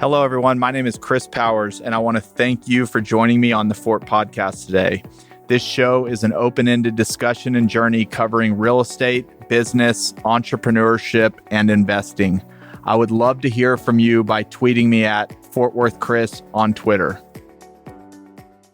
Hello, everyone. My name is Chris Powers, and I want to thank you for joining me on the Fort Podcast today. This show is an open-ended discussion and journey covering real estate, business, entrepreneurship, and investing. I would love to hear from you by tweeting me at Fort Worth Chris on Twitter.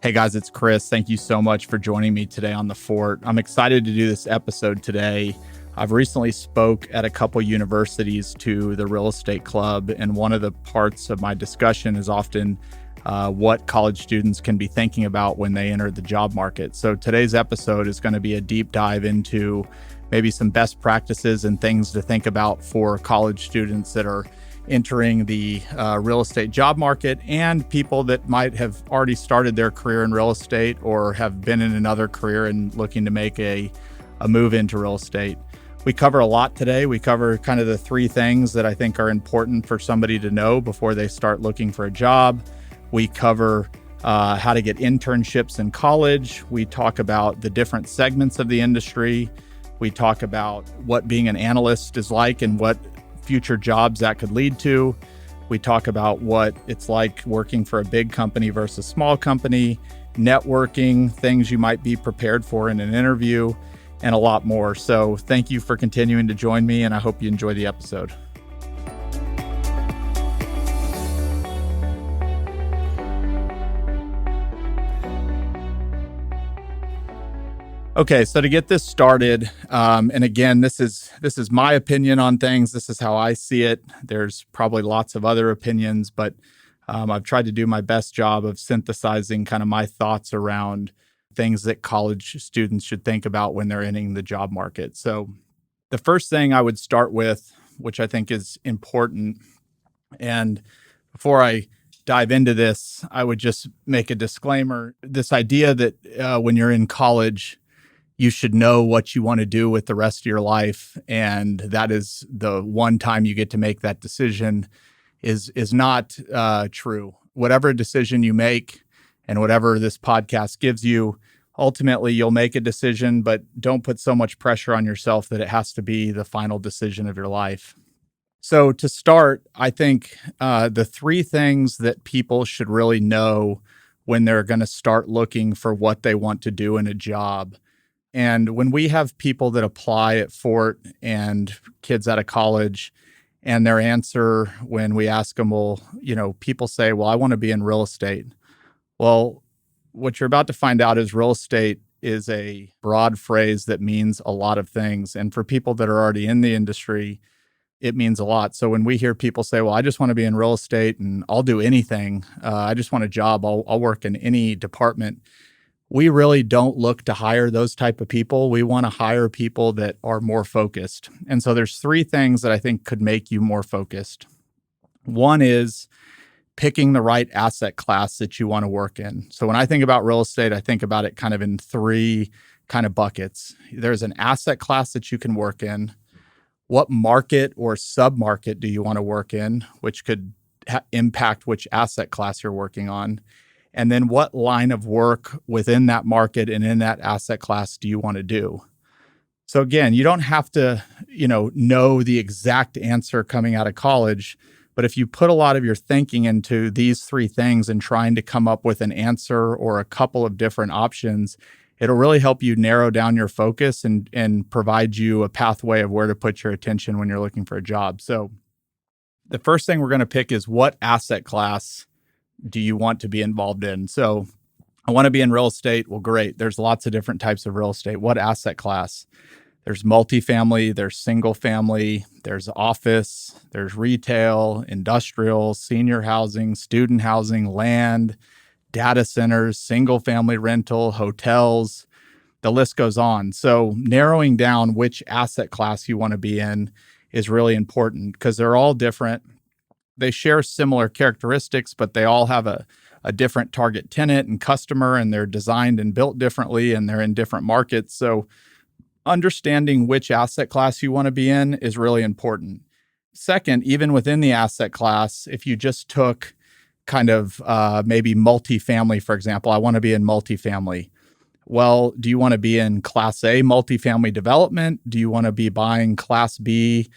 Hey guys, it's Chris. Thank you so much for joining me today on the Fort. I'm excited to do this episode today. I've recently spoke at a couple universities to the real estate club, and one of the parts of my discussion is often what college students can be thinking about when they enter the job market. So today's episode is going to be a deep dive into maybe some best practices and things to think about for college students that are entering the real estate job market, and people that might have already started their career in real estate or have been in another career and looking to make a move into real estate. We cover a lot today. We cover kind of the three things that I think are important for somebody to know before they start looking for a job. We cover how to get internships in college. We talk about the different segments of the industry. We talk about what being an analyst is like and what future jobs that could lead to. We talk about what it's like working for a big company versus small company, networking, things you might be prepared for in an interview, and a lot more. So thank you for continuing to join me, and I hope you enjoy the episode. Okay, so to get this started, and again, this is my opinion on things. This is how I see it. There's probably lots of other opinions, but I've tried to do my best job of synthesizing kind of my thoughts around things that college students should think about when they're entering the job market. So the first thing I would start with, which I think is important, and before I dive into this, I would just make a disclaimer. This idea that when you're in college, you should know what you want to do with the rest of your life, and that is the one time you get to make that decision is not true. Whatever decision you make and whatever this podcast gives you, ultimately you'll make a decision, but don't put so much pressure on yourself that it has to be the final decision of your life. So to start, I think the three things that people should really know when they're going to start looking for what they want to do in a job. And when we have people that apply at Fort and kids out of college, and their answer when we ask them, well, people say, well, I want to be in real estate. Well, what you're about to find out is real estate is a broad phrase that means a lot of things. And for people that are already in the industry, it means a lot. So when we hear people say, well, I just want to be in real estate and I'll do anything, I just want a job, I'll work in any department, we really don't look to hire those type of people. We want to hire people that are more focused. And so there's three things that I think could make you more focused. One is picking the right asset class that you want to work in. So when I think about real estate, I think about it kind of in three kind of buckets. There's an asset class that you can work in. What market or sub-market do you want to work in, which could impact which asset class you're working on? And then what line of work within that market and in that asset class do you want to do? So again, you don't have to, know the exact answer coming out of college, but if you put a lot of your thinking into these three things and trying to come up with an answer or a couple of different options, it'll really help you narrow down your focus and provide you a pathway of where to put your attention when you're looking for a job. So the first thing we're going to pick is, what asset class do you want to be involved in? So I want to be in real estate. Well, great. There's lots of different types of real estate. What asset class? There's multifamily, there's single family, there's office, there's retail, industrial, senior housing, student housing, land, data centers, single family rental, hotels. The list goes on. So narrowing down which asset class you want to be in is really important because they're all different. They share similar characteristics, but they all have a different target tenant and customer, and they're designed and built differently, and they're in different markets. So understanding which asset class you want to be in is really important. Second, even within the asset class, if you just took kind of maybe multifamily, for example, I want to be in multifamily. Well, do you want to be in Class A multifamily development? Do you want to be buying Class B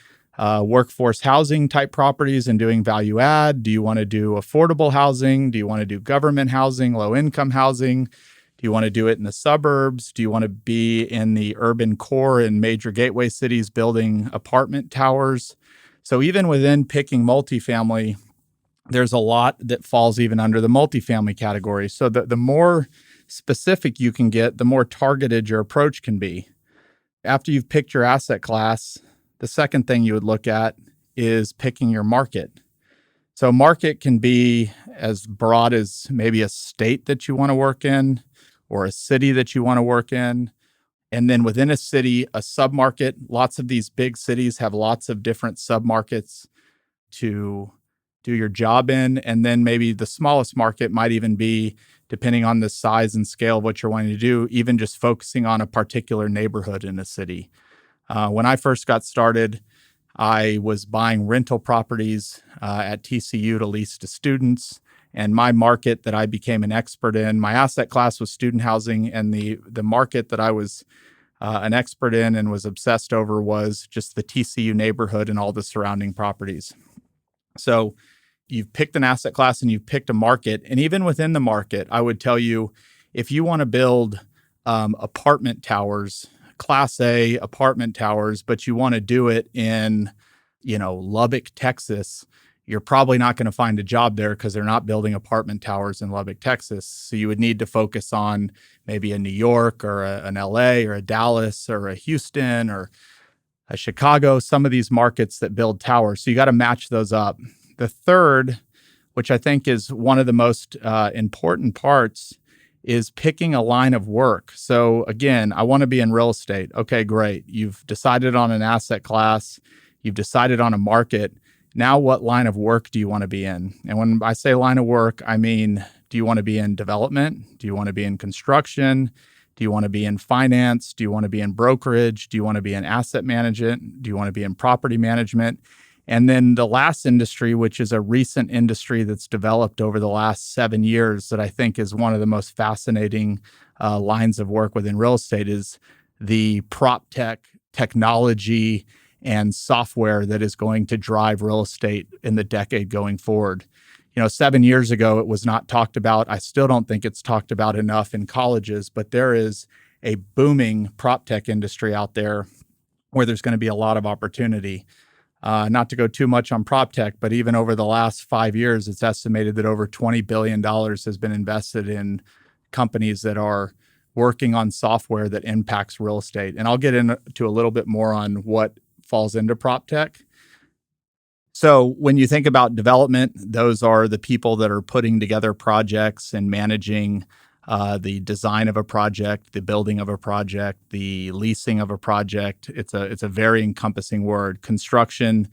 workforce housing type properties and doing value add? Do you want to do affordable housing? Do you want to do government housing, low income housing? Do you want to do it in the suburbs? Do you want to be in the urban core in major gateway cities building apartment towers? So even within picking multifamily, there's a lot that falls even under the multifamily category. So the more specific you can get, the more targeted your approach can be. After you've picked your asset class, the second thing you would look at is picking your market. So market can be as broad as maybe a state that you want to work in or a city that you want to work in. And then within a city, a submarket. Lots of these big cities have lots of different submarkets to do your job in. And then maybe the smallest market might even be, depending on the size and scale of what you're wanting to do, even just focusing on a particular neighborhood in a city. When I first got started, I was buying rental properties at TCU to lease to students. And my market that I became an expert in, my asset class was student housing. And the market that I was an expert in and was obsessed over was just the TCU neighborhood and all the surrounding properties. So you've picked an asset class and you've picked a market. And even within the market, I would tell you, if you want to build apartment towers, Class A apartment towers, but you want to do it in, Lubbock, Texas, you're probably not going to find a job there because they're not building apartment towers in Lubbock, Texas. So you would need to focus on maybe a New York or an LA or a Dallas or a Houston or a Chicago, some of these markets that build towers. So you got to match those up. The third, which I think is one of the most important parts, is picking a line of work. So again, I want to be in real estate. Okay, great. You've decided on an asset class. You've decided on a market. Now, what line of work do you want to be in? And when I say line of work, I mean, do you want to be in development? Do you want to be in construction? Do you want to be in finance? Do you want to be in brokerage? Do you want to be in asset management? Do you want to be in property management? And then the last industry, which is a recent industry that's developed over the last 7 years that I think is one of the most fascinating lines of work within real estate, is the Proptech technology and software that is going to drive real estate in the decade going forward. 7 years ago, it was not talked about. I still don't think it's talked about enough in colleges, but there is a booming Proptech industry out there where there's going to be a lot of opportunity. Not to go too much on Proptech, but even over the last 5 years, it's estimated that over $20 billion has been invested in companies that are working on software that impacts real estate. And I'll get into a little bit more on what falls into Proptech. So when you think about development, those are the people that are putting together projects and managing the design of a project, the building of a project, the leasing of a project. It's a very encompassing word. Construction,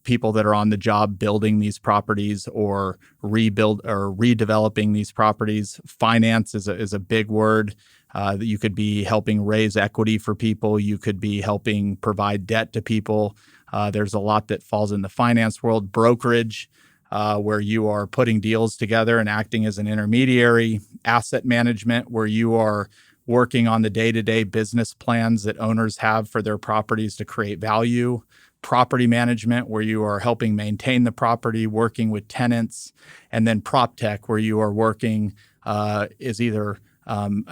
people that are on the job building these properties or redeveloping these properties. Finance is a big word. That you could be helping raise equity for people. You could be helping provide debt to people. There's a lot that falls in the finance world. Brokerage, where you are putting deals together and acting as an intermediary. Asset management, where you are working on the day-to-day business plans that owners have for their properties to create value. Property management, where you are helping maintain the property, working with tenants. And then Proptech, where you are working is either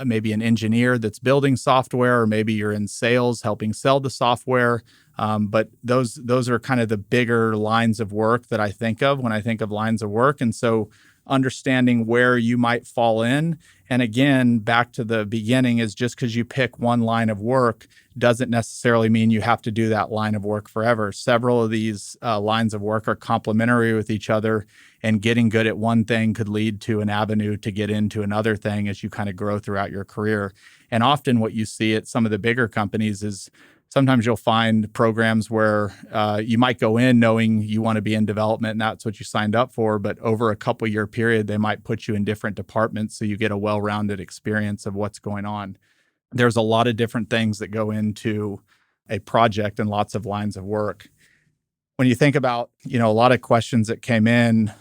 maybe an engineer that's building software, or maybe you're in sales helping sell the software. But those are kind of the bigger lines of work that I think of when I think of lines of work. And so understanding where you might fall in. And again, back to the beginning, is just because you pick one line of work doesn't necessarily mean you have to do that line of work forever. Several of these lines of work are complementary with each other, and getting good at one thing could lead to an avenue to get into another thing as you kind of grow throughout your career. And often what you see at some of the bigger companies is sometimes you'll find programs where you might go in knowing you want to be in development and that's what you signed up for, but over a couple year period, they might put you in different departments so you get a well-rounded experience of what's going on. There's a lot of different things that go into a project and lots of lines of work. When you think about, a lot of questions that came in,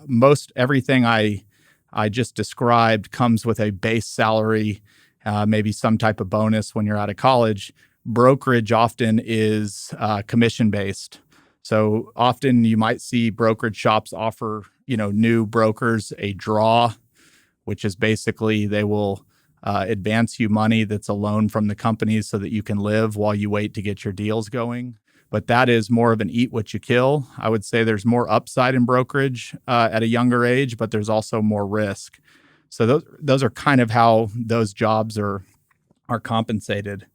most everything I just described comes with a base salary, maybe some type of bonus when you're out of college. brokerage often is commission based. So often you might see brokerage shops offer, new brokers a draw, which is basically they will advance you money that's a loan from the companies so that you can live while you wait to get your deals going. But that is more of an eat what you kill. I would say there's more upside in brokerage at a younger age, but there's also more risk. So those are kind of how those jobs are compensated.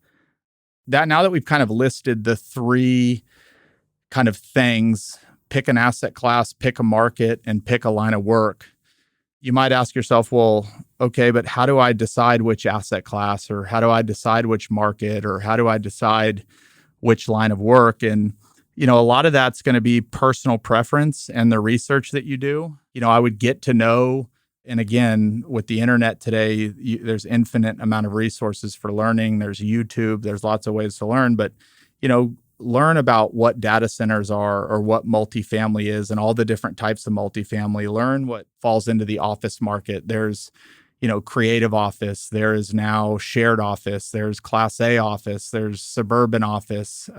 That now that we've kind of listed the three kind of things, pick an asset class, pick a market, and pick a line of work, you might ask yourself, well, okay, but how do I decide which asset class, or how do I decide which market, or how do I decide which line of work? And, a lot of that's going to be personal preference and the research that you do. I would get to know, and again, with the internet today, there's infinite amount of resources for learning. There's YouTube, there's lots of ways to learn, but, learn about what data centers are or what multifamily is and all the different types of multifamily. Learn what falls into the office market. There's, creative office. There is now shared office. There's class A office. There's suburban office.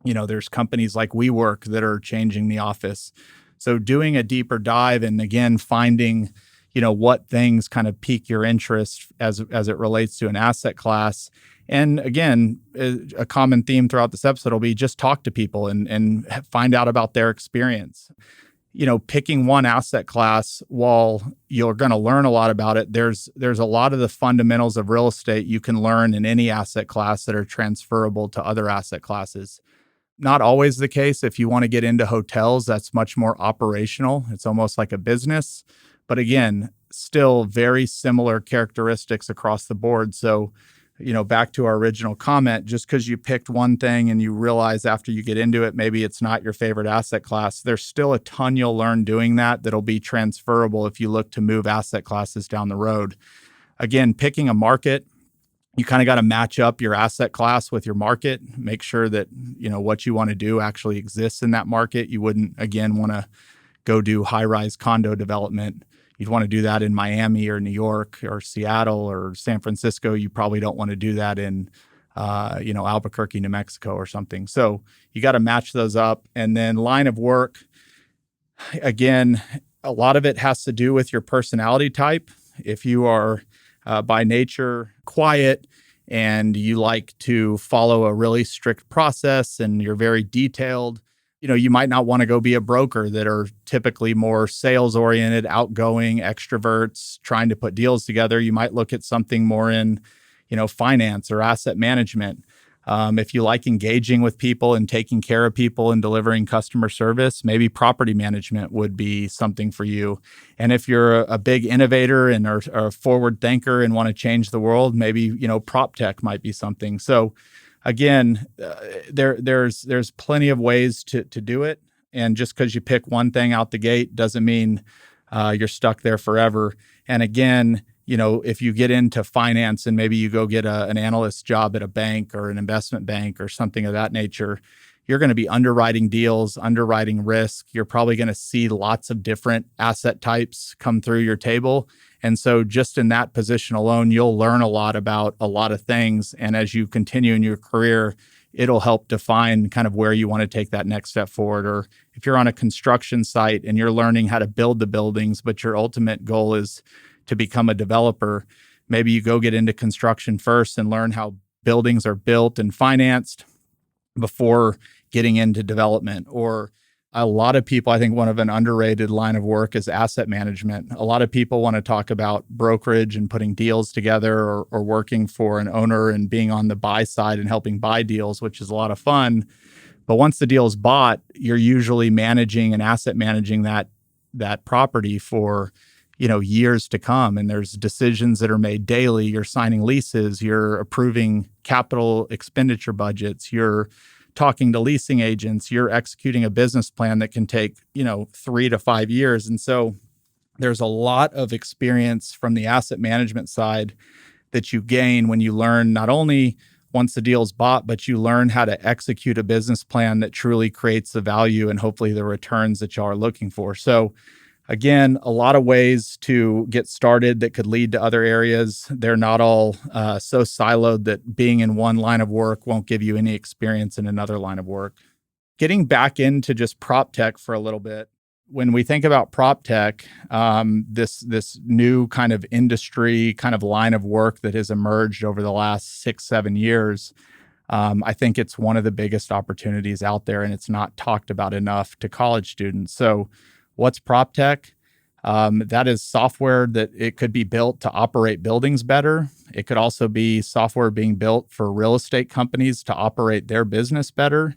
There's companies like WeWork that are changing the office. So doing a deeper dive and again, finding, what things kind of pique your interest as it relates to an asset class. And again, a common theme throughout this episode will be just talk to people and find out about their experience. Picking one asset class, while you're going to learn a lot about it, there's a lot of the fundamentals of real estate you can learn in any asset class that are transferable to other asset classes. Not always the case. If you want to get into hotels, that's much more operational. It's almost like a business. But again, still very similar characteristics across the board. So, back to our original comment, just because you picked one thing and you realize after you get into it, maybe it's not your favorite asset class, there's still a ton you'll learn doing that'll be transferable if you look to move asset classes down the road. Again, picking a market, you kind of got to match up your asset class with your market, make sure that, what you want to do actually exists in that market. You wouldn't, again, want to go do high-rise condo development. You'd want to do that in Miami or New York or Seattle or San Francisco. You probably don't want to do that in, Albuquerque, New Mexico or something. So you got to match those up. And then line of work, again, a lot of it has to do with your personality type. If you are by nature quiet and you like to follow a really strict process and you're very detailed, you might not want to go be a broker that are typically more sales oriented, outgoing, extroverts, trying to put deals together. You might look at something more in, finance or asset management. If you like engaging with people and taking care of people and delivering customer service, maybe property management would be something for you. And if you're a big innovator and are a forward thinker and want to change the world, maybe, Proptech might be something. So again, there's plenty of ways to do it. And just because you pick one thing out the gate doesn't mean you're stuck there forever. And again, if you get into finance and maybe you go get an analyst job at a bank or an investment bank or something of that nature, you're going to be underwriting deals, underwriting risk. You're probably going to see lots of different asset types come through your table. And so just in that position alone, you'll learn a lot about a lot of things. And as you continue in your career, it'll help define kind of where you want to take that next step forward. Or if you're on a construction site and you're learning how to build the buildings, but your ultimate goal is to become a developer, maybe you go get into construction first and learn how buildings are built and financed before getting into development. Or a lot of people, I think one of an underrated line of work is asset management. A lot of people want to talk about brokerage and putting deals together or working for an owner and being on the buy side and helping buy deals, which is a lot of fun. But once the deal is bought, you're usually managing and asset managing that property for years to come. And there's decisions that are made daily. You're signing leases, you're approving capital expenditure budgets, you're talking to leasing agents, you're executing a business plan that can take, 3 to 5 years. And so there's a lot of experience from the asset management side that you gain when you learn not only once the deal's bought, but you learn how to execute a business plan that truly creates the value and hopefully the returns that y'all are looking for. So Again, a lot of ways to get started that could lead to other areas. They're not all so siloed that being in one line of work won't give you any experience in another line of work. Getting back into just prop tech for a little bit. When we think about prop tech, this new kind of industry, kind of line of work that has emerged over the last 6-7 years, I think it's one of the biggest opportunities out there, and it's not talked about enough to college students. So, what's prop tech? That is software that it could be built to operate buildings better. It could also be software being built for real estate companies to operate their business better.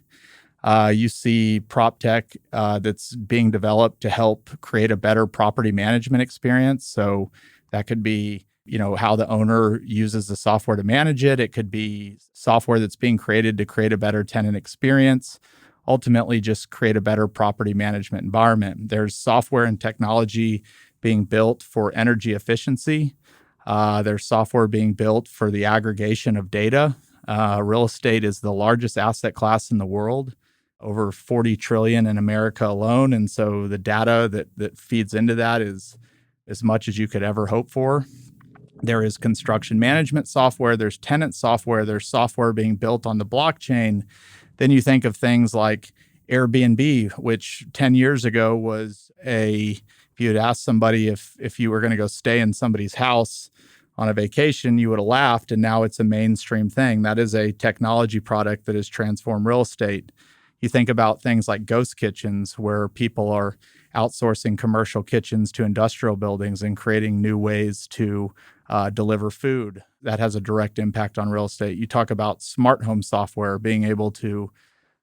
You see prop tech that's being developed to help create a better property management experience. So that could be, how the owner uses the software to manage it. It could be software that's being created to create a better tenant experience. Ultimately, just create a better property management environment. There's software and technology being built for energy efficiency. There's software being built for the aggregation of data. Real estate is the largest asset class in the world, over 40 trillion in America alone. And so the data that feeds into that is as much as you could ever hope for. There is construction management software, there's tenant software, there's software being built on the blockchain. Then you think of things like Airbnb, which 10 years ago was if you had asked somebody if you were going to go stay in somebody's house on a vacation, you would have laughed. And now it's a mainstream thing. That is a technology product that has transformed real estate. You think about things like ghost kitchens, where people are outsourcing commercial kitchens to industrial buildings and creating new ways to deliver food. That has a direct impact on real estate. You talk about smart home software, being able to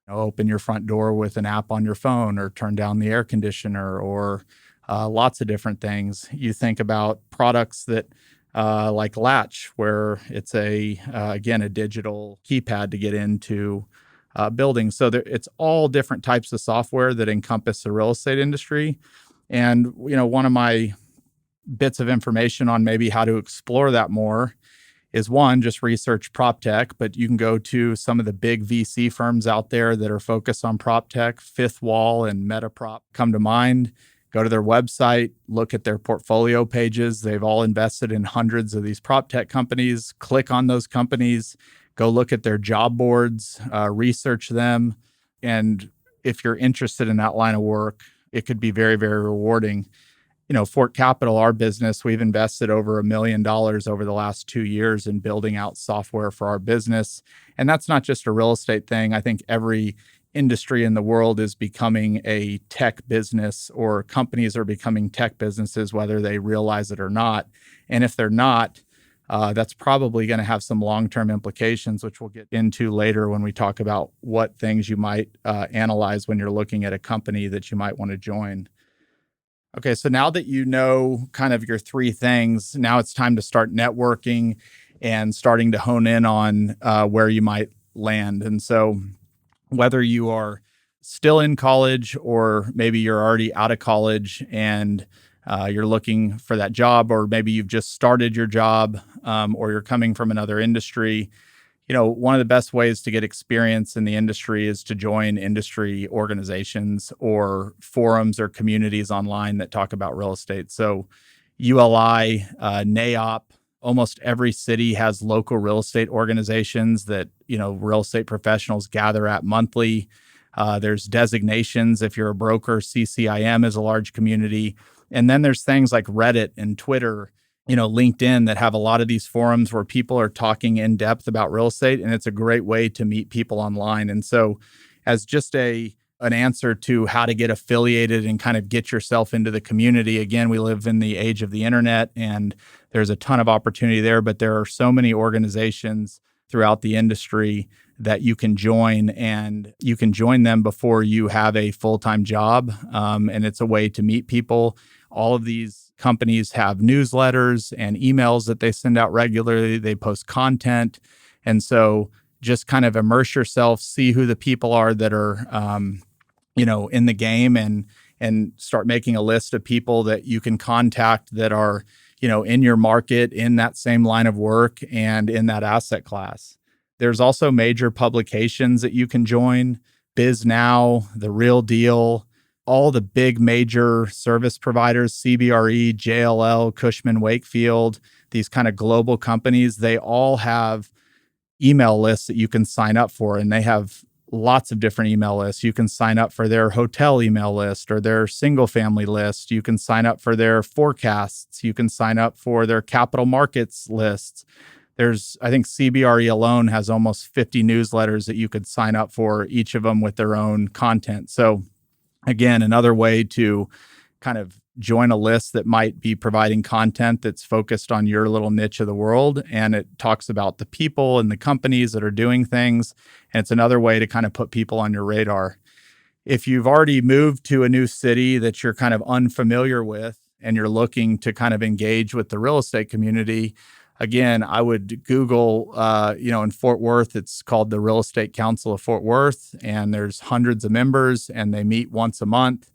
open your front door with an app on your phone, or turn down the air conditioner, or lots of different things. You think about products that like Latch, where it's again, a digital keypad to get into buildings. So it's all different types of software that encompass the real estate industry. And, one of my bits of information on maybe how to explore that more is, one, just research prop tech, but you can go to some of the big VC firms out there that are focused on prop tech. Fifth Wall and Metaprop come to mind. Go to their website, look at their portfolio pages. They've all invested in hundreds of these prop tech companies. Click on those companies, go look at their job boards, research them. And if you're interested in that line of work, it could be very, very rewarding. Fort Capital, our business, we've invested over $1 million over the last 2 years in building out software for our business. And that's not just a real estate thing. I think every industry in the world is becoming a tech business, or companies are becoming tech businesses, whether they realize it or not. And if they're not, that's probably going to have some long-term implications, which we'll get into later when we talk about what things you might analyze when you're looking at a company that you might want to join. Okay, so now that you know kind of your three things, now it's time to start networking and starting to hone in on where you might land. And so whether you are still in college, or maybe you're already out of college and you're looking for that job, or maybe you've just started your job, or you're coming from another industry, one of the best ways to get experience in the industry is to join industry organizations or forums or communities online that talk about real estate. So ULI, NAIOP, almost every city has local real estate organizations that, real estate professionals gather at monthly. There's designations. If you're a broker, CCIM is a large community. And then there's things like Reddit and Twitter, LinkedIn, that have a lot of these forums where people are talking in depth about real estate. And it's a great way to meet people online. And so as just an answer to how to get affiliated and kind of get yourself into the community, again, we live in the age of the internet and there's a ton of opportunity there, but there are so many organizations throughout the industry that you can join, and you can join them before you have a full-time job. And it's a way to meet people. All of these companies have newsletters and emails that they send out regularly. They post content. And so just kind of immerse yourself, see who the people are that are, in the game, and start making a list of people that you can contact that are, in your market, in that same line of work, and in that asset class. There's also major publications that you can join: Biz Now, The Real Deal, all the big major service providers, CBRE, JLL, Cushman Wakefield, these kind of global companies, they all have email lists that you can sign up for. And they have lots of different email lists. You can sign up for their hotel email list or their single family list. You can sign up for their forecasts. You can sign up for their capital markets lists. I think CBRE alone has almost 50 newsletters that you could sign up for, each of them with their own content. So again, another way to kind of join a list that might be providing content that's focused on your little niche of the world. And it talks about the people and the companies that are doing things. And it's another way to kind of put people on your radar. If you've already moved to a new city that you're kind of unfamiliar with and you're looking to kind of engage with the real estate community, again, I would Google, in Fort Worth, it's called the Real Estate Council of Fort Worth, and there's hundreds of members, and they meet once a month,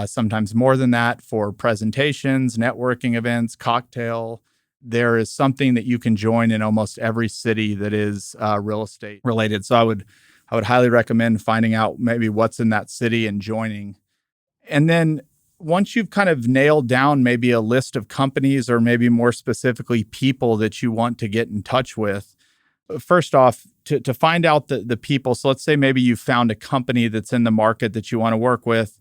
sometimes more than that, for presentations, networking events, cocktail. There is something that you can join in almost every city that is real estate related. So I would highly recommend finding out maybe what's in that city and joining. And then once you've kind of nailed down maybe a list of companies or maybe more specifically people that you want to get in touch with, first off, to find out the people. So let's say maybe you found a company that's in the market that you want to work with,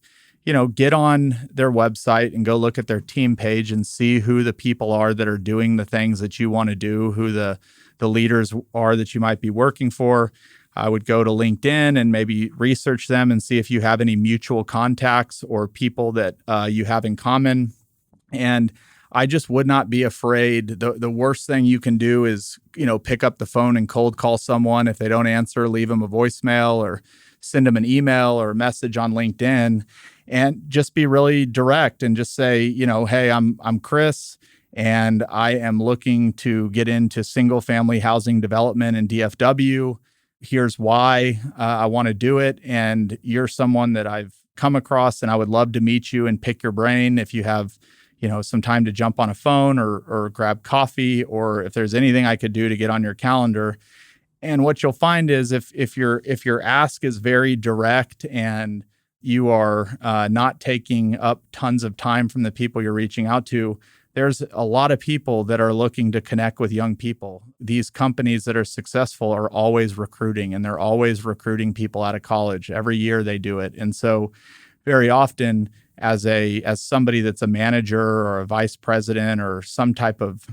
get on their website and go look at their team page and see who the people are that are doing the things that you want to do, who the leaders are that you might be working for. I would go to LinkedIn and maybe research them and see if you have any mutual contacts or people that you have in common. And I just would not be afraid. The worst thing you can do is, pick up the phone and cold call someone. If they don't answer, leave them a voicemail or send them an email or a message on LinkedIn, and just be really direct and just say, hey, I'm Chris, and I am looking to get into single family housing development in DFW. Here's why I want to do it. And you're someone that I've come across, and I would love to meet you and pick your brain if you have, some time to jump on a phone or grab coffee, or if there's anything I could do to get on your calendar. And what you'll find is if your ask is very direct and you are not taking up tons of time from the people you're reaching out to, there's a lot of people that are looking to connect with young people. These companies that are successful are always recruiting, and they're always recruiting people out of college. Every year they do it. And so very often as somebody that's a manager or a vice president or some type of,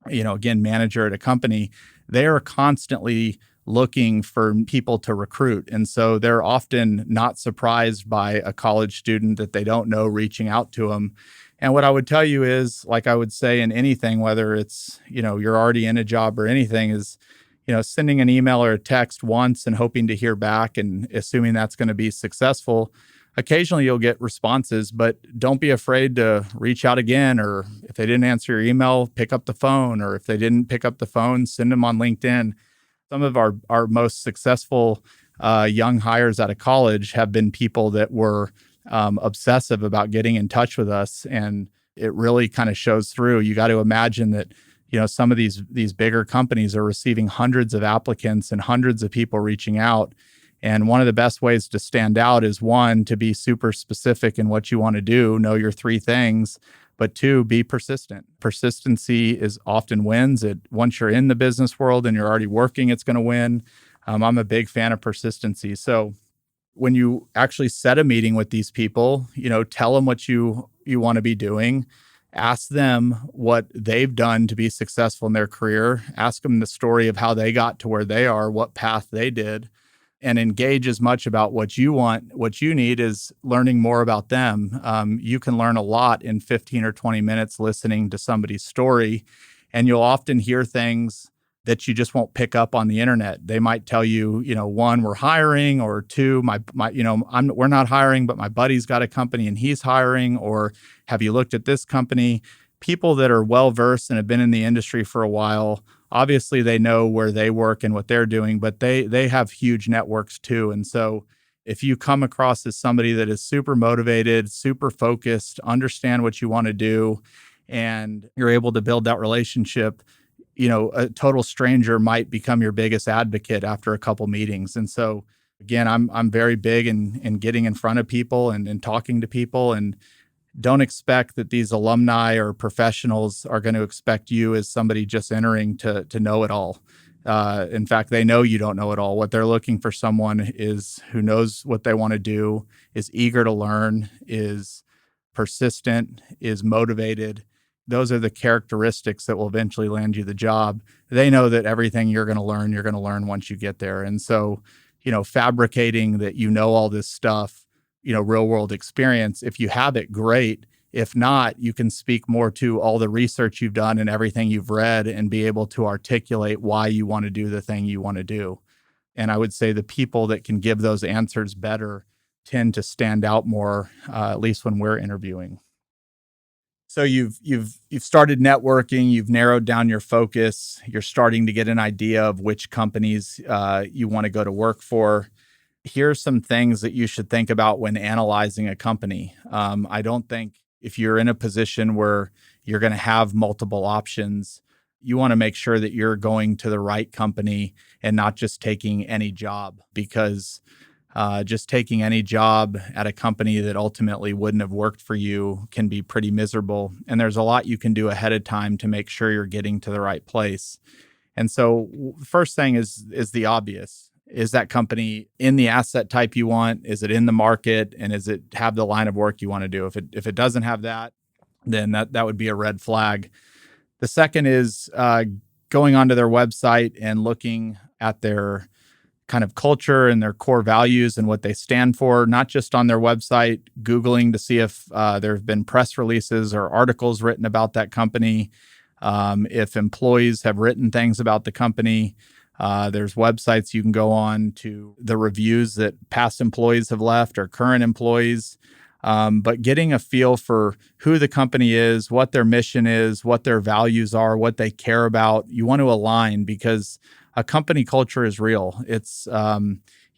again, manager at a company, they are constantly looking for people to recruit. And so they're often not surprised by a college student that they don't know reaching out to them. And what I would tell you is, like I would say in anything, whether it's, you're already in a job or anything, is, sending an email or a text once and hoping to hear back and assuming that's going to be successful. Occasionally you'll get responses, but don't be afraid to reach out again. Or if they didn't answer your email, pick up the phone. Or if they didn't pick up the phone, send them on LinkedIn. Some of our most successful young hires out of college have been people that were obsessive about getting in touch with us, and it really kind of shows through. You got to imagine that some of these bigger companies are receiving hundreds of applicants and hundreds of people reaching out. And one of the best ways to stand out is, one, to be super specific in what you want to do, know your three things, but two, be persistent. Persistency is often wins. Once you're in the business world and you're already working, it's going to win. I'm a big fan of persistency. So when you actually set a meeting with these people, tell them what you want to be doing. Ask them what they've done to be successful in their career. Ask them the story of how they got to where they are, what path they did, and engage as much about what you want. What you need is learning more about them. You can learn a lot in 15 or 20 minutes listening to somebody's story, and you'll often hear things that you just won't pick up on the internet. They might tell you, one, we're hiring, or two, we're not hiring, but my buddy's got a company and he's hiring, or have you looked at this company? People that are well-versed and have been in the industry for a while, obviously they know where they work and what they're doing, but they have huge networks too. And so if you come across as somebody that is super motivated, super focused, understand what you want to do, and you're able to build that relationship, a total stranger might become your biggest advocate after a couple meetings. And so Again, I'm very big in getting in front of people and talking to people, and don't expect that these alumni or professionals are going to expect you as somebody just entering to know it all. In fact, they know you don't know it all. What they're looking for someone is who knows what they want to do, is eager to learn, is persistent, is motivated. Those are the characteristics that will eventually land you the job. They know that everything you're going to learn once you get there. And so, fabricating that all this stuff, real world experience, if you have it, great. If not, you can speak more to all the research you've done and everything you've read and be able to articulate why you want to do the thing you want to do. And I would say the people that can give those answers better tend to stand out more, at least when we're interviewing. So you've started networking, you've narrowed down your focus, you're starting to get an idea of which companies you want to go to work for. Here's some things that you should think about when analyzing a company. I don't think if you're in a position where you're going to have multiple options, you want to make sure that you're going to the right company and not just taking any job, because just taking any job at a company that ultimately wouldn't have worked for you can be pretty miserable. And there's a lot you can do ahead of time to make sure you're getting to the right place. And so, first thing is the obvious. Is that company in the asset type you want? Is it in the market? And is it have the line of work you want to do? If it doesn't have that, then that would be a red flag. The second is going onto their website and looking at their kind of culture and their core values and what they stand for, not just on their website, Googling to see if there have been press releases or articles written about that company, if employees have written things about the company. There's websites you can go on to the reviews that past employees have left or current employees. But getting a feel for who the company is, what their mission is, what their values are, what they care about, you want to align, because a company culture is real. It's,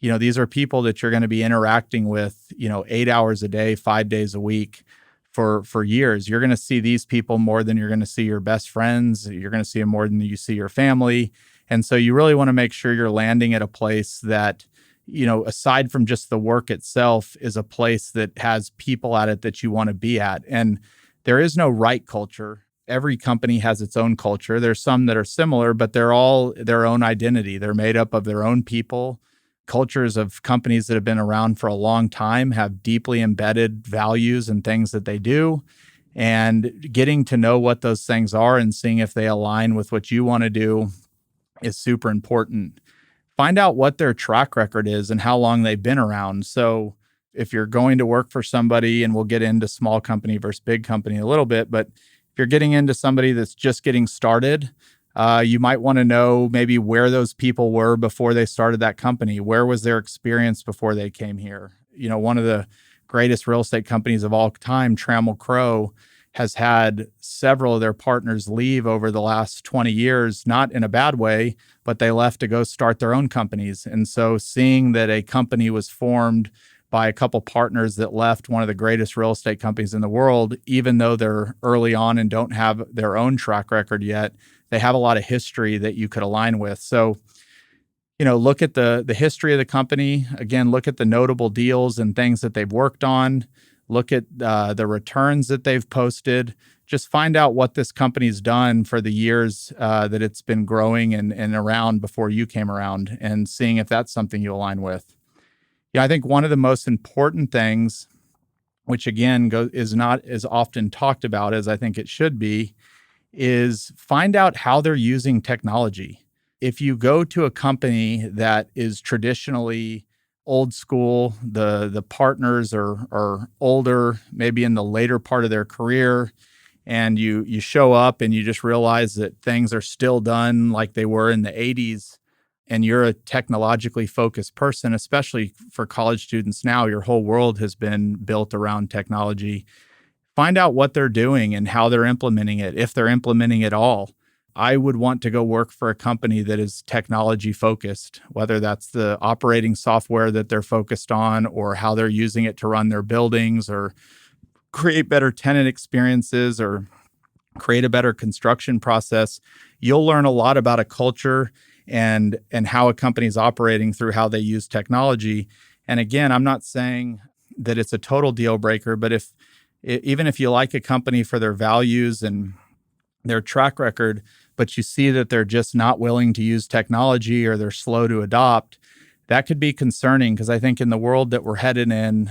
these are people that you're going to be interacting with, 8 hours a day, 5 days a week for years. You're going to see these people more than you're going to see your best friends. You're going to see them more than you see your family. And so you really want to make sure you're landing at a place that, aside from just the work itself, is a place that has people at it that you want to be at. And there is no right culture. Every company has its own culture. There's some that are similar, but they're all their own identity. They're made up of their own people. Cultures of companies that have been around for a long time have deeply embedded values and things that they do. And getting to know what those things are and seeing if they align with what you want to do is super important. Find out what their track record is and how long they've been around. So if you're going to work for somebody, and we'll get into small company versus big company a little bit, but if you're getting into somebody that's just getting started, you might want to know maybe where those people were before they started that company. Where was their experience before they came here? One of the greatest real estate companies of all time, Trammell Crow, has had several of their partners leave over the last 20 years, not in a bad way, but they left to go start their own companies. And so seeing that a company was formed by a couple partners that left one of the greatest real estate companies in the world, even though they're early on and don't have their own track record yet, they have a lot of history that you could align with. So, look at the history of the company. Again, look at the notable deals and things that they've worked on. Look at the returns that they've posted. Just find out what this company's done for the years that it's been growing and around before you came around, and seeing if that's something you align with. I think one of the most important things, which again is not as often talked about as I think it should be, is find out how they're using technology. If you go to a company that is traditionally old school, the partners are older, maybe in the later part of their career, and you show up and you just realize that things are still done like they were in the 80s, and you're a technologically focused person, especially for college students now, your whole world has been built around technology. Find out what they're doing and how they're implementing it, if they're implementing it all. I would want to go work for a company that is technology focused, whether that's the operating software that they're focused on, or how they're using it to run their buildings, or create better tenant experiences, or create a better construction process. You'll learn a lot about a culture and how a company is operating through how they use technology. And again, I'm not saying that it's a total deal breaker, but even if you like a company for their values and their track record, but you see that they're just not willing to use technology or they're slow to adopt, that could be concerning, because I think in the world that we're headed in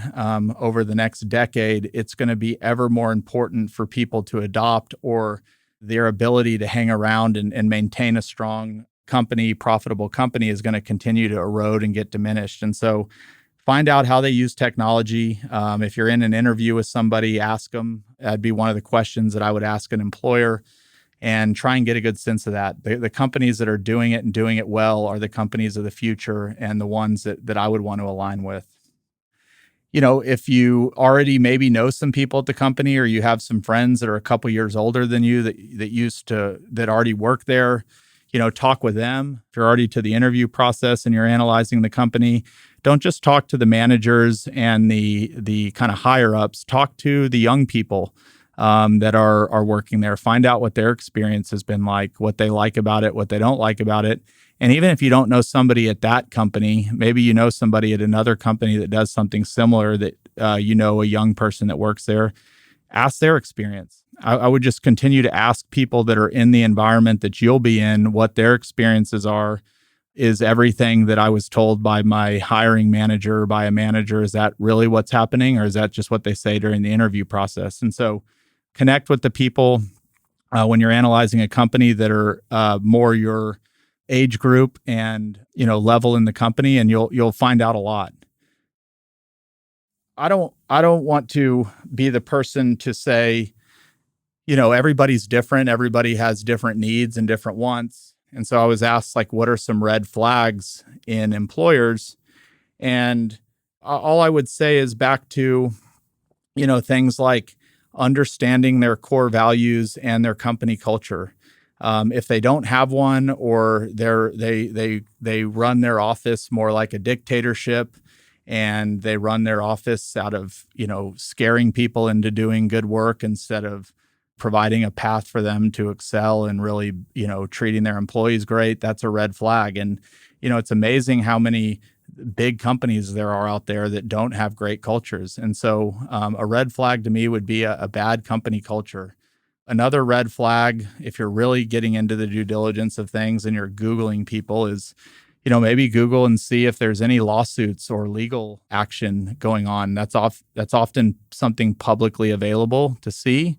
over the next decade, it's going to be ever more important for people to adopt, or their ability to hang around and maintain a strong company, profitable company, is going to continue to erode and get diminished. And so find out how they use technology. If you're in an interview with somebody, ask them. That'd be one of the questions that I would ask an employer, and try and get a good sense of that. The companies that are doing it and doing it well are the companies of the future, and the ones that I would want to align with. If you already maybe know some people at the company, or you have some friends that are a couple years older than you that already work there, talk with them. If you're already to the interview process and you're analyzing the company, don't just talk to the managers and the kind of higher ups. Talk to the young people that are working there. Find out what their experience has been like, what they like about it, what they don't like about it. And even if you don't know somebody at that company, maybe you know somebody at another company that does something similar, that a young person that works there. Ask their experience. I would just continue to ask people that are in the environment that you'll be in what their experiences are. Is everything that I was told by my hiring manager, by a manager, is that really what's happening, or is that just what they say during the interview process? And so connect with the people when you're analyzing a company that are more your age group and level in the company, and you'll find out a lot. I don't want to be the person to say, everybody's different, everybody has different needs and different wants. And so I was asked, like, what are some red flags in employers? And all I would say is back to things like understanding their core values and their company culture. If they don't have one, or they run their office more like a dictatorship, and they run their office out of scaring people into doing good work instead of providing a path for them to excel and really treating their employees great, that's a red flag. And it's amazing how many big companies there are out there that don't have great cultures. And so a red flag to me would be a bad company culture. Another red flag, if you're really getting into the due diligence of things and you're Googling people, is maybe Google and see if there's any lawsuits or legal action going on. That's often something publicly available to see.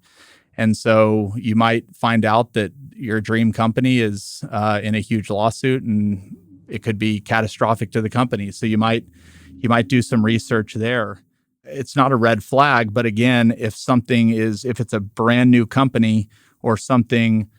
And so you might find out that your dream company is in a huge lawsuit, and it could be catastrophic to the company. So you might do some research there. It's not a red flag, but again, if it's a brand new company, or something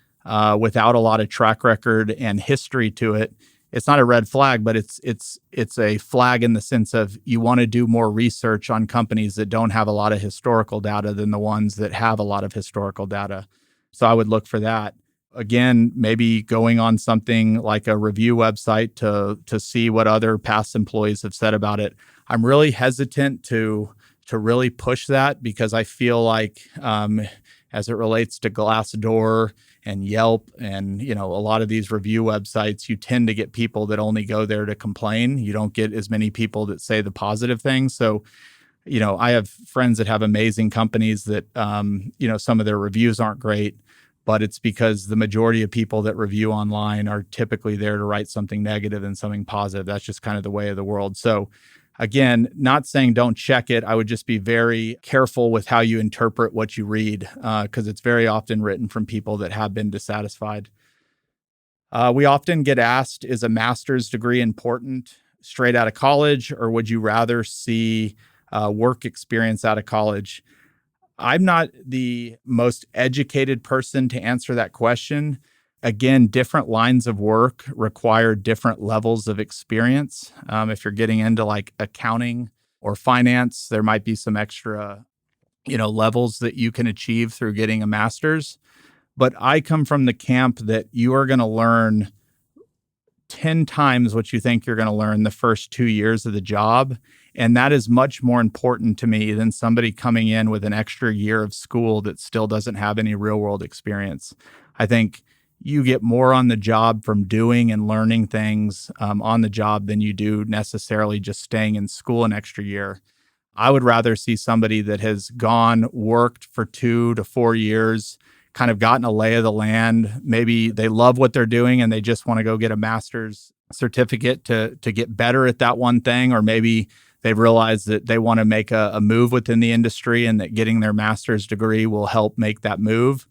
without a lot of track record and history to it, it's not a red flag, but it's a flag in the sense of you want to do more research on companies that don't have a lot of historical data than the ones that have a lot of historical data. So I would look for that. Again, maybe going on something like a review website to see what other past employees have said about it. I'm really hesitant to really push that, because I feel like as it relates to Glassdoor and Yelp and a lot of these review websites, you tend to get people that only go there to complain. You don't get as many people that say the positive things. So I have friends that have amazing companies that some of their reviews aren't great, but it's because the majority of people that review online are typically there to write something negative and something positive. That's just kind of the way of the world. So again, not saying don't check it. I would just be very careful with how you interpret what you read, because it's very often written from people that have been dissatisfied. We often get asked, is a master's degree important straight out of college, or would you rather see work experience out of college? I'm not the most educated person to answer that question. Again, different lines of work require different levels of experience. If you're getting into like accounting or finance, there might be some extra, levels that you can achieve through getting a master's. But I come from the camp that you are going to learn 10 times what you think you're going to learn the first 2 years of the job. And that is much more important to me than somebody coming in with an extra year of school that still doesn't have any real world experience. I think, you get more on the job from doing and learning things on the job than you do necessarily just staying in school an extra year. I would rather see somebody that has gone, worked for 2 to 4 years, kind of gotten a lay of the land. Maybe they love what they're doing and they just want to go get a master's certificate to get better at that one thing. Or maybe they've realized that they want to make a move within the industry and that getting their master's degree will help make that move.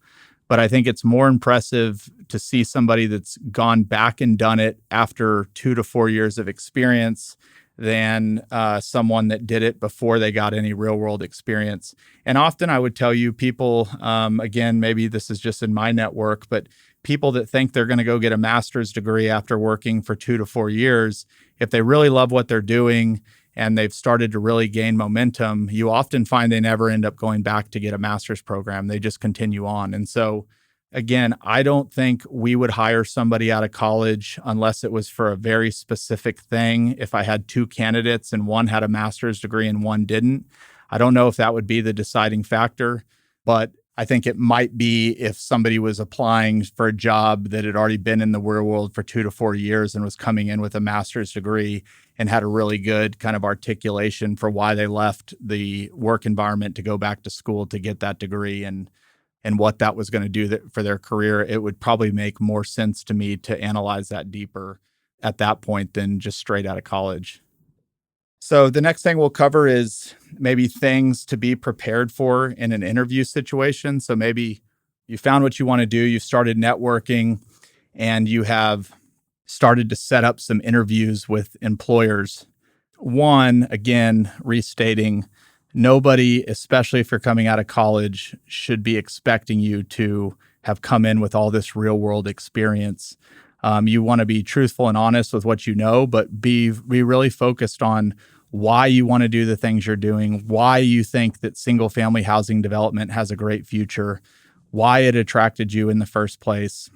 But I think it's more impressive to see somebody that's gone back and done it after 2 to 4 years of experience than someone that did it before they got any real world experience. And often I would tell you people, again, maybe this is just in my network, but people that think they're going to go get a master's degree after working for 2 to 4 years, if they really love what they're doing and they've started to really gain momentum, you often find they never end up going back to get a master's program. They just continue on. And so, again, I don't think we would hire somebody out of college unless it was for a very specific thing. If I had two candidates and one had a master's degree and one didn't, I don't know if that would be the deciding factor, but I think it might be if somebody was applying for a job that had already been in the real world for 2 to 4 years and was coming in with a master's degree and had a really good kind of articulation for why they left the work environment to go back to school to get that degree and what that was going to do for their career. It would probably make more sense to me to analyze that deeper at that point than just straight out of college. So the next thing we'll cover is maybe things to be prepared for in an interview situation. So maybe you found what you want to do, you started networking, and you have started to set up some interviews with employers. One, again, restating, nobody, especially if you're coming out of college, should be expecting you to have come in with all this real world experience. You want to be truthful and honest with what you know, but be really focused on why you want to do the things you're doing, why you think that single family housing development has a great future, why it attracted you in the first place.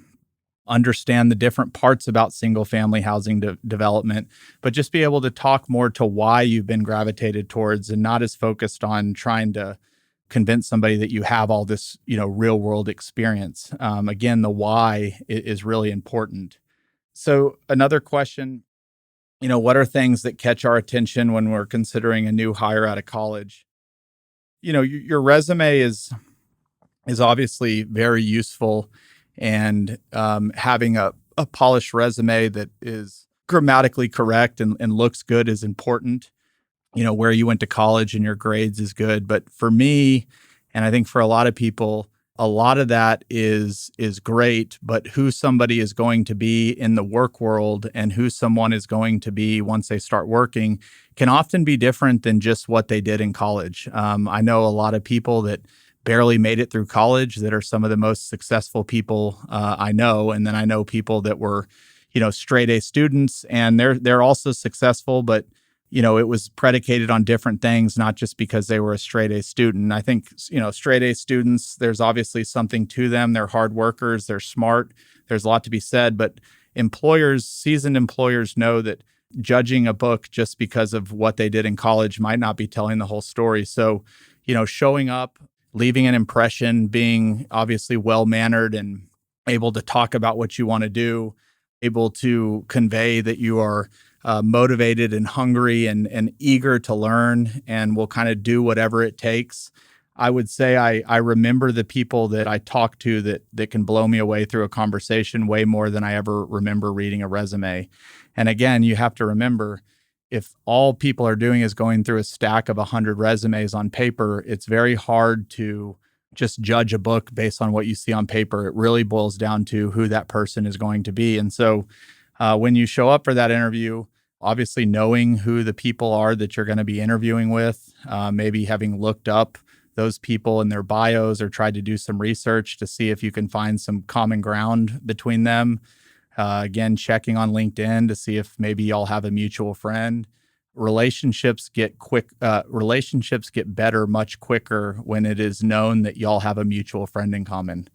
Understand the different parts about single family housing development, but just be able to talk more to why you've been gravitated towards and not as focused on trying to convince somebody that you have all this, real world experience. Again, the why is really important. So another question, what are things that catch our attention when we're considering a new hire out of college? Your resume is obviously very useful, and having a polished resume that is grammatically correct and looks good is important. Where you went to college and your grades is good. But for me, and I think for a lot of people, a lot of that is great, but who somebody is going to be in the work world and who someone is going to be once they start working can often be different than just what they did in college. I know a lot of people that barely made it through college that are some of the most successful people I know. And then I know people that were, straight A students, and they're also successful, but it was predicated on different things, not just because they were a straight A student. I think, straight A students, there's obviously something to them. They're hard workers, they're smart. There's a lot to be said, but seasoned employers know that judging a book just because of what they did in college might not be telling the whole story. So, showing up, leaving an impression, being obviously well-mannered and able to talk about what you want to do, able to convey that you are motivated and hungry and eager to learn and will kind of do whatever it takes. I would say I remember the people that I talk to that can blow me away through a conversation way more than I ever remember reading a resume. And again, you have to remember, if all people are doing is going through a stack of 100 resumes on paper, it's very hard to just judge a book based on what you see on paper. It really boils down to who that person is going to be. And so when you show up for that interview, obviously knowing who the people are that you're going to be interviewing with, maybe having looked up those people and their bios or tried to do some research to see if you can find some common ground between them. Again, checking on LinkedIn to see if maybe y'all have a mutual friend. Relationships get better much quicker when it is known that y'all have a mutual friend in common.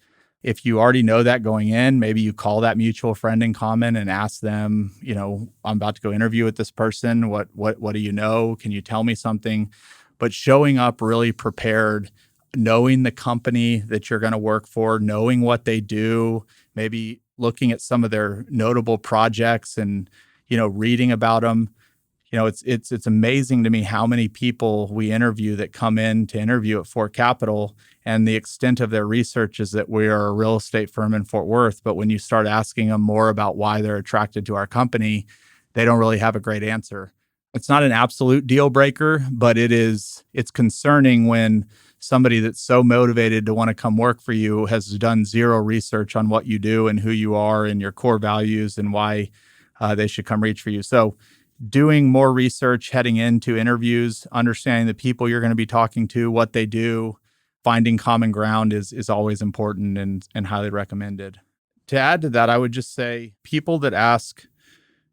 If you already know that going in, maybe you call that mutual friend in common and ask them, I'm about to go interview with this person. What do you know? Can you tell me something? But showing up really prepared, knowing the company that you're going to work for, knowing what they do, maybe looking at some of their notable projects and, reading about them. It's amazing to me how many people we interview that come in to interview at Fort Capital, and the extent of their research is that we are a real estate firm in Fort Worth. But when you start asking them more about why they're attracted to our company, they don't really have a great answer. It's not an absolute deal breaker, but it's concerning when somebody that's so motivated to want to come work for you has done zero research on what you do and who you are and your core values and why they should come reach for you. So doing more research heading into interviews, understanding the people you're going to be talking to, what they do, finding common ground is always important and highly recommended. To add to that, I would just say people that ask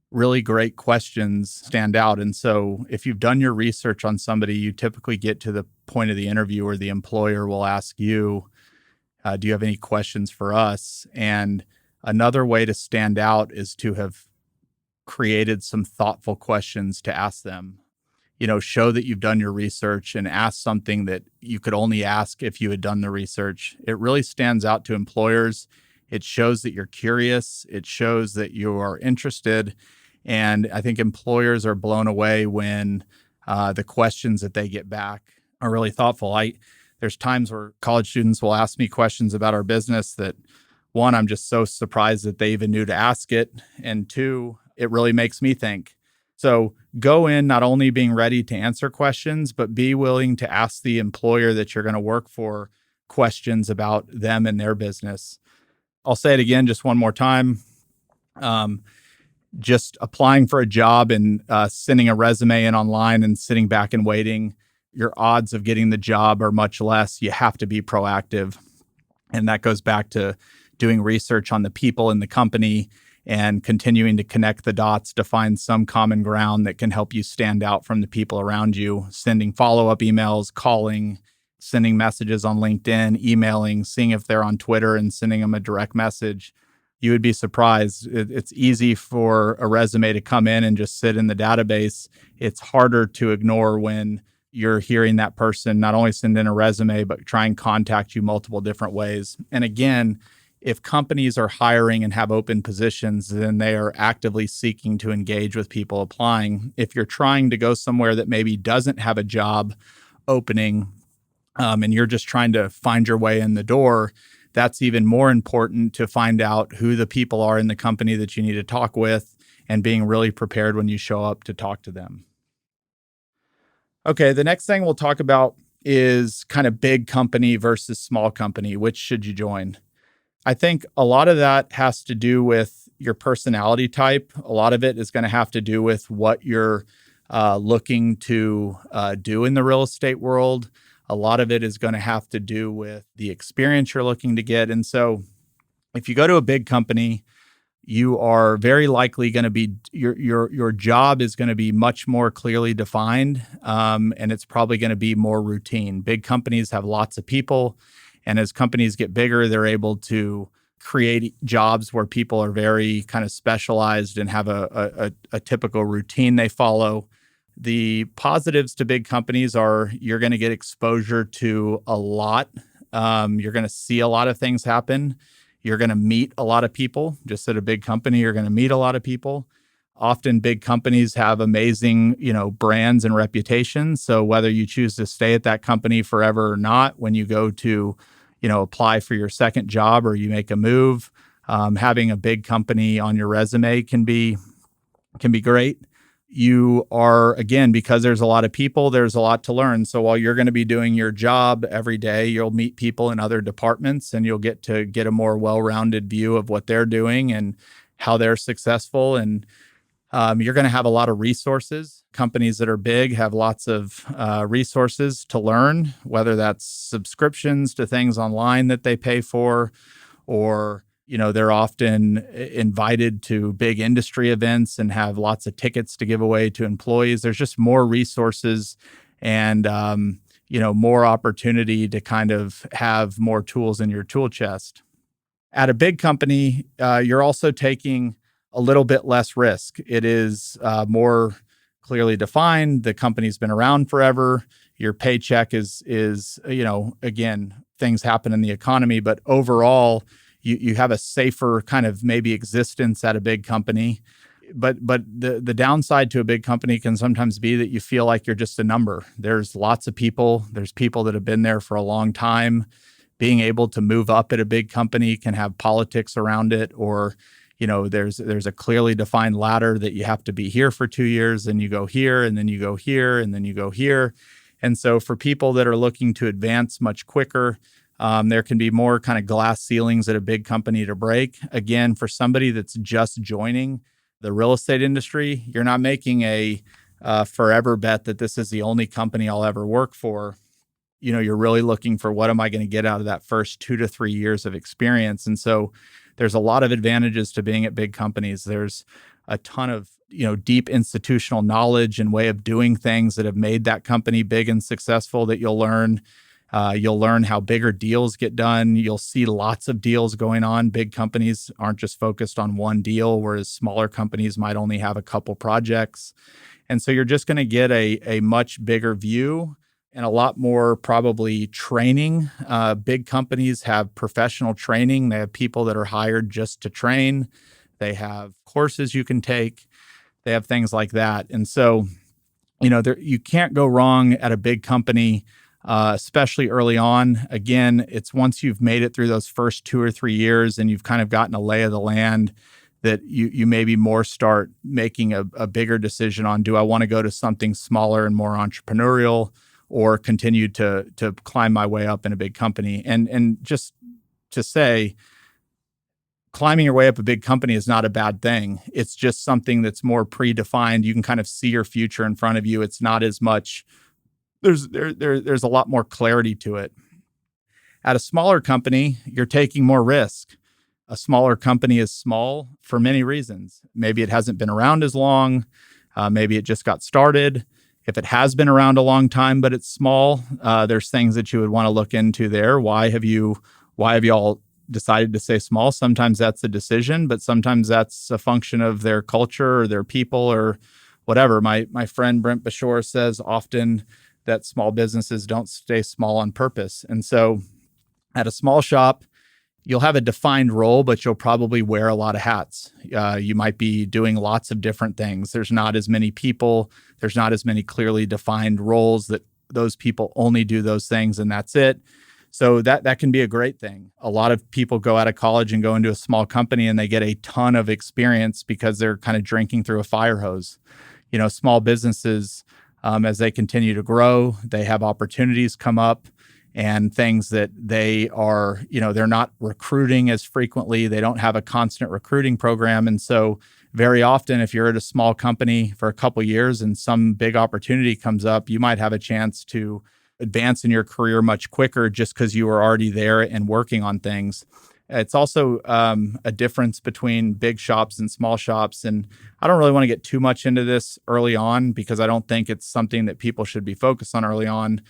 really great questions stand out. And so if you've done your research on somebody, you typically get to the point of the interview where the employer will ask you, do you have any questions for us? And another way to stand out is to have created some thoughtful questions to ask them. Show that you've done your research and ask something that you could only ask if you had done the research. It really stands out to employers. It shows that you're curious. It shows that you are interested. And I think employers are blown away when the questions that they get back are really thoughtful. There's times where college students will ask me questions about our business that, one, I'm just so surprised that they even knew to ask it. And two, it really makes me think. So go in not only being ready to answer questions, but be willing to ask the employer that you're going to work for questions about them and their business. I'll say it again just one more time. Just applying for a job and sending a resume in online and sitting back and waiting, your odds of getting the job are much less. You have to be proactive. And that goes back to doing research on the people in the company and continuing to connect the dots to find some common ground that can help you stand out from the people around you, sending follow-up emails, calling, sending messages on LinkedIn, emailing, seeing if they're on Twitter and sending them a direct message. You would be surprised. It's easy for a resume to come in and just sit in the database. It's harder to ignore when you're hearing that person not only send in a resume, but try and contact you multiple different ways. And again, if companies are hiring and have open positions, then they are actively seeking to engage with people applying. If you're trying to go somewhere that maybe doesn't have a job opening, and you're just trying to find your way in the door, that's even more important to find out who the people are in the company that you need to talk with and being really prepared when you show up to talk to them. Okay, the next thing we'll talk about is kind of big company versus small company. Which should you join? I think a lot of that has to do with your personality type. A lot of it is going to have to do with what you're looking to do in the real estate world. A lot of it is going to have to do with the experience you're looking to get. And so if you go to a big company, you are very likely going to be, your job is going to be much more clearly defined, and it's probably going to be more routine. Big companies have lots of people. And as companies get bigger, they're able to create jobs where people are very kind of specialized and have a typical routine they follow. The positives to big companies are you're going to get exposure to a lot. You're going to see a lot of things happen. You're going to meet a lot of people. Just at a big company, you're going to meet a lot of people. Often big companies have amazing, brands and reputations. So whether you choose to stay at that company forever or not, when you go to, apply for your second job or you make a move, having a big company on your resume can be great. You are, again, because there's a lot of people, there's a lot to learn. So while you're going to be doing your job every day, you'll meet people in other departments and you'll get to get a more well-rounded view of what they're doing and how they're successful. And you're going to have a lot of resources. Companies that are big have lots of resources to learn, whether that's subscriptions to things online that they pay for, or they're often invited to big industry events and have lots of tickets to give away to employees. There's just more resources and more opportunity to kind of have more tools in your tool chest. At a big company, you're also taking a little bit less risk. It is more clearly defined. The company's been around forever. Your paycheck is again, things happen in the economy, but overall, you have a safer kind of maybe existence at a big company. But the downside to a big company can sometimes be that you feel like you're just a number. There's lots of people. There's people that have been there for a long time. Being able to move up at a big company can have politics around it, or there's a clearly defined ladder that you have to be here for 2 years, and you go here, and then you go here, and then you go here. And so for people that are looking to advance much quicker, there can be more kind of glass ceilings at a big company to break. Again, for somebody that's just joining the real estate industry, you're not making a forever bet that this is the only company I'll ever work for. You're really looking for, what am I going to get out of that first 2 to 3 years of experience? And so there's a lot of advantages to being at big companies. There's a ton of, deep institutional knowledge and way of doing things that have made that company big and successful that you'll learn. You'll learn how bigger deals get done. You'll see lots of deals going on. Big companies aren't just focused on one deal, whereas smaller companies might only have a couple projects. And so you're just going to get a much bigger view and a lot more probably training. Big companies have professional training. They have people that are hired just to train. They have courses you can take. They have things like that. And so, you can't go wrong at a big company, especially early on. Again, it's once you've made it through those first 2 or 3 years and you've kind of gotten a lay of the land, that you maybe more start making a bigger decision on, do I want to go to something smaller and more entrepreneurial, or continue to climb my way up in a big company? And just to say, climbing your way up a big company is not a bad thing. It's just something that's more predefined. You can kind of see your future in front of you. It's not as much, there's a lot more clarity to it. At a smaller company, you're taking more risk. A smaller company is small for many reasons. Maybe it hasn't been around as long. Maybe it just got started. If it has been around a long time, but it's small, there's things that you would want to look into there. Why have you all decided to stay small? Sometimes that's a decision, but sometimes that's a function of their culture or their people or whatever. My friend Brent Bashore says often that small businesses don't stay small on purpose. And so at a small shop, you'll have a defined role, but you'll probably wear a lot of hats. You might be doing lots of different things. There's not as many people. There's not as many clearly defined roles that those people only do those things and that's it. So that can be a great thing. A lot of people go out of college and go into a small company and they get a ton of experience because they're kind of drinking through a fire hose. Small businesses, as they continue to grow, they have opportunities come up and things that they are, they're not recruiting as frequently. They don't have a constant recruiting program. And so very often, if you're at a small company for a couple of years and some big opportunity comes up, you might have a chance to advance in your career much quicker just because you were already there and working on things. It's also a difference between big shops and small shops. And I don't really want to get too much into this early on because I don't think it's something that people should be focused on early on.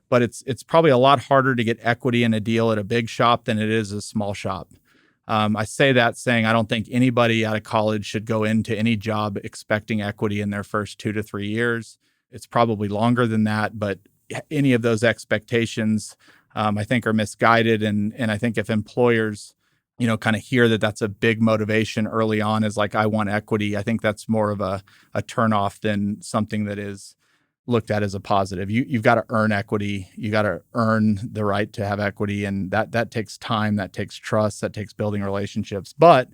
But it's probably a lot harder to get equity in a deal at a big shop than it is a small shop. I say that saying I don't think anybody out of college should go into any job expecting equity in their first 2 to 3 years. It's probably longer than that, but any of those expectations, I think, are misguided. And I think if employers, kind of hear that that's a big motivation early on is like, I want equity, I think that's more of a turnoff than something that is looked at as a positive. You've got to earn equity. You got to earn the right to have equity. And that takes time, that takes trust, that takes building relationships. But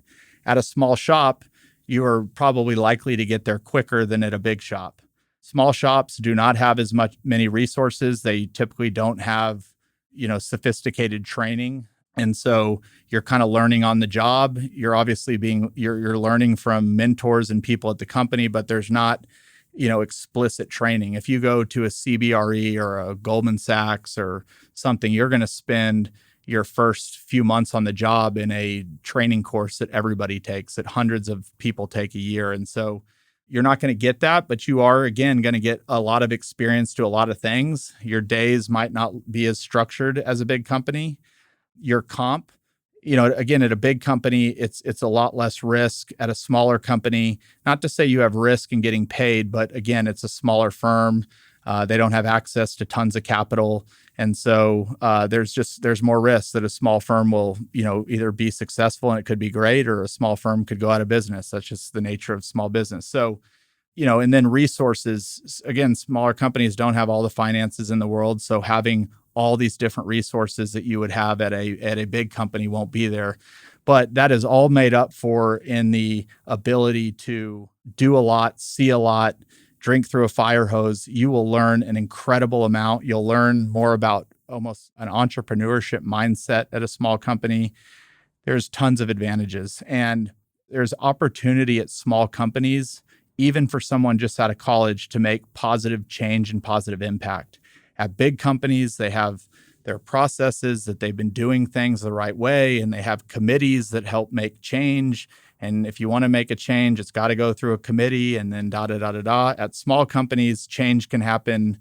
at a small shop, you are probably likely to get there quicker than at a big shop. Small shops do not have as many resources. They typically don't have, sophisticated training. And so you're kind of learning on the job. You're obviously you're learning from mentors and people at the company, but there's not, explicit training. If you go to a CBRE or a Goldman Sachs or something, you're going to spend your first few months on the job in a training course that everybody takes, that hundreds of people take a year. And so you're not going to get that, but you are, again, going to get a lot of experience to a lot of things. Your days might not be as structured as a big company. Your comp, again, at a big company, it's a lot less risk. At a smaller company, not to say you have risk in getting paid, but again, it's a smaller firm. They don't have access to tons of capital. And so there's more risk that a small firm will, either be successful and it could be great, or a small firm could go out of business. That's just the nature of small business. So, and then resources, again, smaller companies don't have all the finances in the world. So having all these different resources that you would have at a big company won't be there. But that is all made up for in the ability to do a lot, see a lot, drink through a fire hose. You will learn an incredible amount. You'll learn more about almost an entrepreneurship mindset at a small company. There's tons of advantages, and there's opportunity at small companies, even for someone just out of college, to make positive change and positive impact. At big companies, they have their processes that they've been doing things the right way, and they have committees that help make change. And if you want to make a change, it's got to go through a committee, and then da da da da da. At small companies, change can happen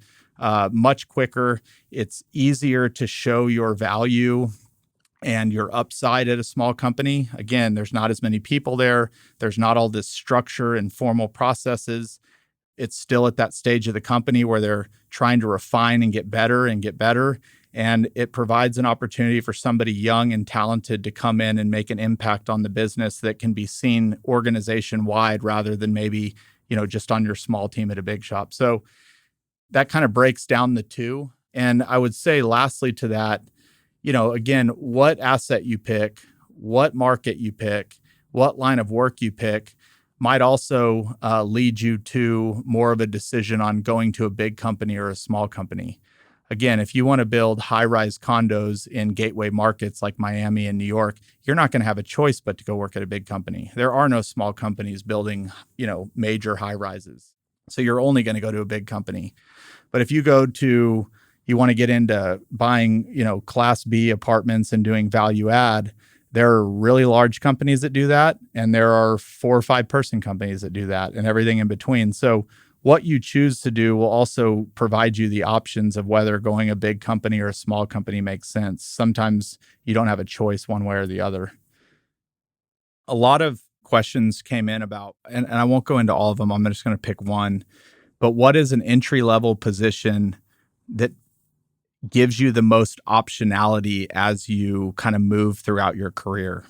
much quicker. It's easier to show your value and your upside at a small company. Again, there's not as many people there. There's not all this structure and formal processes. It's still at that stage of the company where they're trying to refine and get better and get better. And it provides an opportunity for somebody young and talented to come in and make an impact on the business that can be seen organization wide, rather than maybe, just on your small team at a big shop. So that kind of breaks down the two. And I would say lastly to that, again, what asset you pick, what market you pick, what line of work you pick might also lead you to more of a decision on going to a big company or a small company. Again, if you want to build high-rise condos in gateway markets like Miami and New York, you're not going to have a choice but to go work at a big company. There are no small companies building, major high-rises. So you're only going to go to a big company. But if you want to get into buying, Class B apartments and doing value add, there are really large companies that do that. And there are 4 or 5 person companies that do that, and everything in between. So what you choose to do will also provide you the options of whether going a big company or a small company makes sense. Sometimes you don't have a choice one way or the other. A lot of questions came in about, and I won't go into all of them, I'm just going to pick one, but what is an entry-level position that gives you the most optionality as you kind of move throughout your career?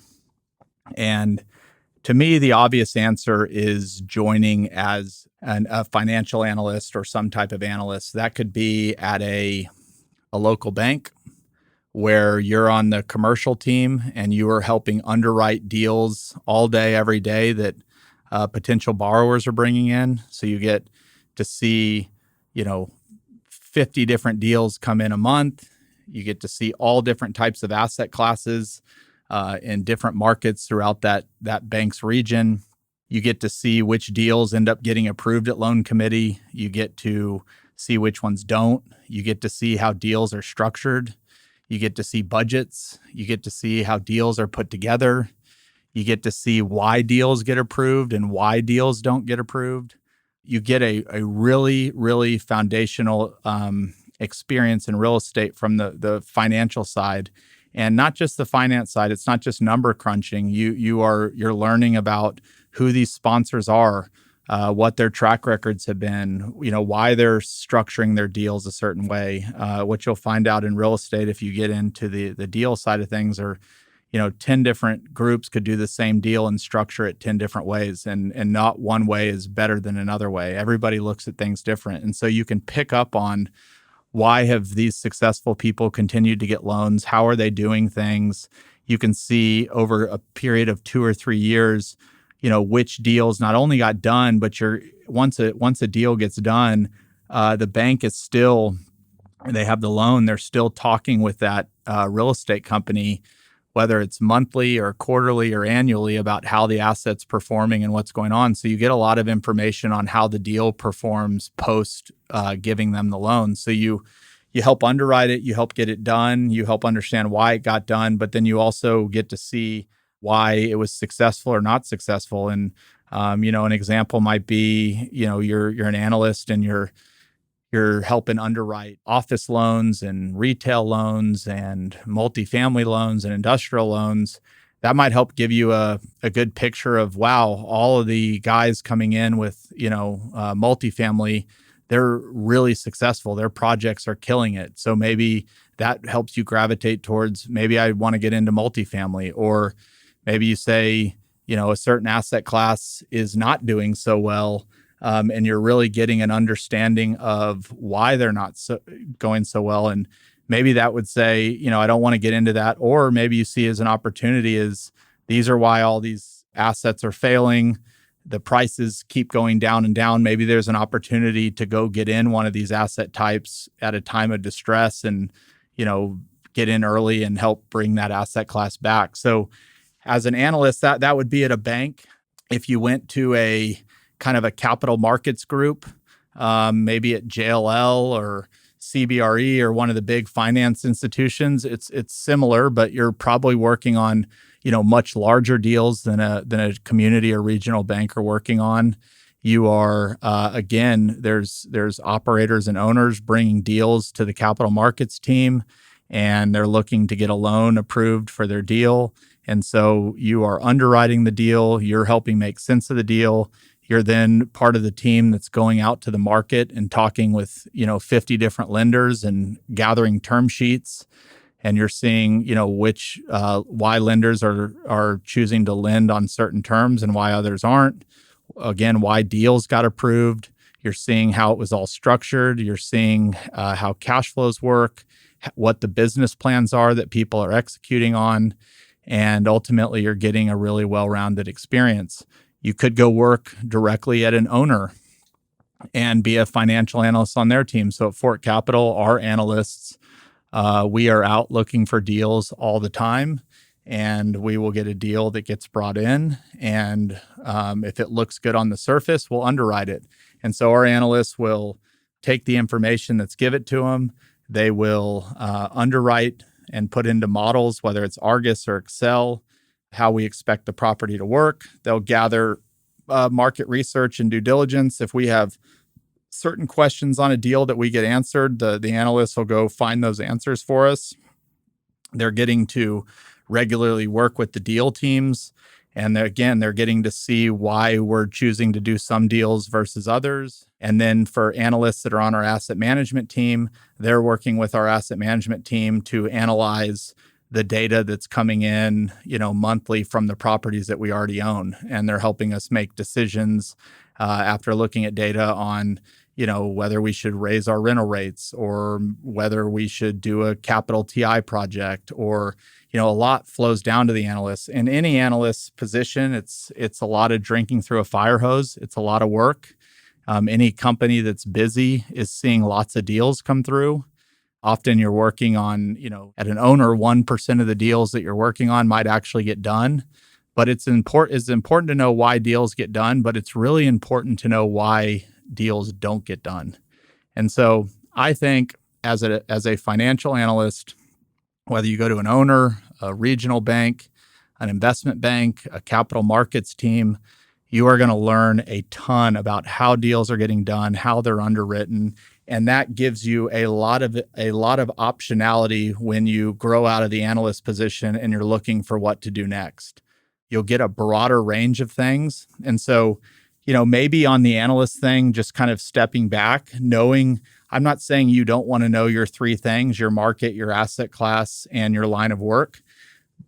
And to me, the obvious answer is joining as a financial analyst or some type of analyst. That could be at a local bank, where you're on the commercial team and you are helping underwrite deals all day, every day that potential borrowers are bringing in. So you get to see, 50 different deals come in a month. You get to see all different types of asset classes in different markets throughout that bank's region. You get to see which deals end up getting approved at loan committee. You get to see which ones don't. You get to see how deals are structured. You get to see budgets. You get to see how deals are put together. You get to see why deals get approved and why deals don't get approved. You get a really, really foundational experience in real estate from the financial side. And not just the finance side. It's not just number crunching. You're learning about who these sponsors are, what their track records have been, why they're structuring their deals a certain way. What you'll find out in real estate, if you get into the deal side of things, are 10 different groups could do the same deal and structure it 10 different ways, and not one way is better than another way. Everybody looks at things different. And so you can pick up on, why have these successful people continued to get loans? How are they doing things? You can see over a period of 2 or 3 years, which deals not only got done, but once a deal gets done, the bank is still, they have the loan, they're still talking with that real estate company, whether it's monthly or quarterly or annually, about how the asset's performing and what's going on. So you get a lot of information on how the deal performs post giving them the loan. So you help underwrite it, you help get it done, you help understand why it got done, but then you also get to see why it was successful or not successful. And an example might be, you're an analyst and you're helping underwrite office loans and retail loans and multifamily loans and industrial loans. That might help give you a good picture of, wow, all of the guys coming in with, multifamily, they're really successful. Their projects are killing it. So maybe that helps you gravitate towards, maybe I want to get into multifamily. Or maybe you say, a certain asset class is not doing so well, and you're really getting an understanding of why they're not going so well. And maybe that would say, I don't want to get into that. Or maybe you see as an opportunity is, these are why all these assets are failing. The prices keep going down and down. Maybe there's an opportunity to go get in one of these asset types at a time of distress and, get in early and help bring that asset class back. So as an analyst, that would be at a bank. If you went to a kind of a capital markets group, maybe at JLL or CBRE or one of the big finance institutions, it's similar, but you're probably working on much larger deals than a community or regional bank are working on. You are again, there's operators and owners bringing deals to the capital markets team, and they're looking to get a loan approved for their deal. And so you are underwriting the deal, you're helping make sense of the deal. You're then part of the team that's going out to the market and talking with 50 different lenders and gathering term sheets. And you're seeing which why lenders are choosing to lend on certain terms and why others aren't. Again, why deals got approved. You're seeing how it was all structured. You're seeing how cash flows work, what the business plans are that people are executing on. And ultimately, you're getting a really well-rounded experience. You could go work directly at an owner and be a financial analyst on their team. So at Fort Capital, our analysts, we are out looking for deals all the time, and we will get a deal that gets brought in. And if it looks good on the surface, we'll underwrite it. And so our analysts will take the information that's given to them. They will underwrite and put into models, whether it's Argus or Excel, how we expect the property to work. They'll gather market research and due diligence. If we have certain questions on a deal that we get answered, the analysts will go find those answers for us. They're getting to regularly work with the deal teams. And they're getting to see why we're choosing to do some deals versus others. And then for analysts that are on our asset management team, they're working with our asset management team to analyze the data that's coming in, monthly from the properties that we already own. And they're helping us make decisions after looking at data on, whether we should raise our rental rates or whether we should do a capital TI project, or, a lot flows down to the analysts. In any analyst's position, it's a lot of drinking through a fire hose. It's a lot of work. Any company that's busy is seeing lots of deals come through. Often you're working on, at an owner, 1% of the deals that you're working on might actually get done. But it's important to know why deals get done, but it's really important to know why deals don't get done. And so I think as a financial analyst, whether you go to an owner, a regional bank, an investment bank, a capital markets team, you are going to learn a ton about how deals are getting done, how they're underwritten, and that gives you a lot of optionality when you grow out of the analyst position and you're looking for what to do next. You'll get a broader range of things. And so, maybe on the analyst thing, just kind of stepping back, knowing, I'm not saying you don't want to know your three things, your market, your asset class, and your line of work,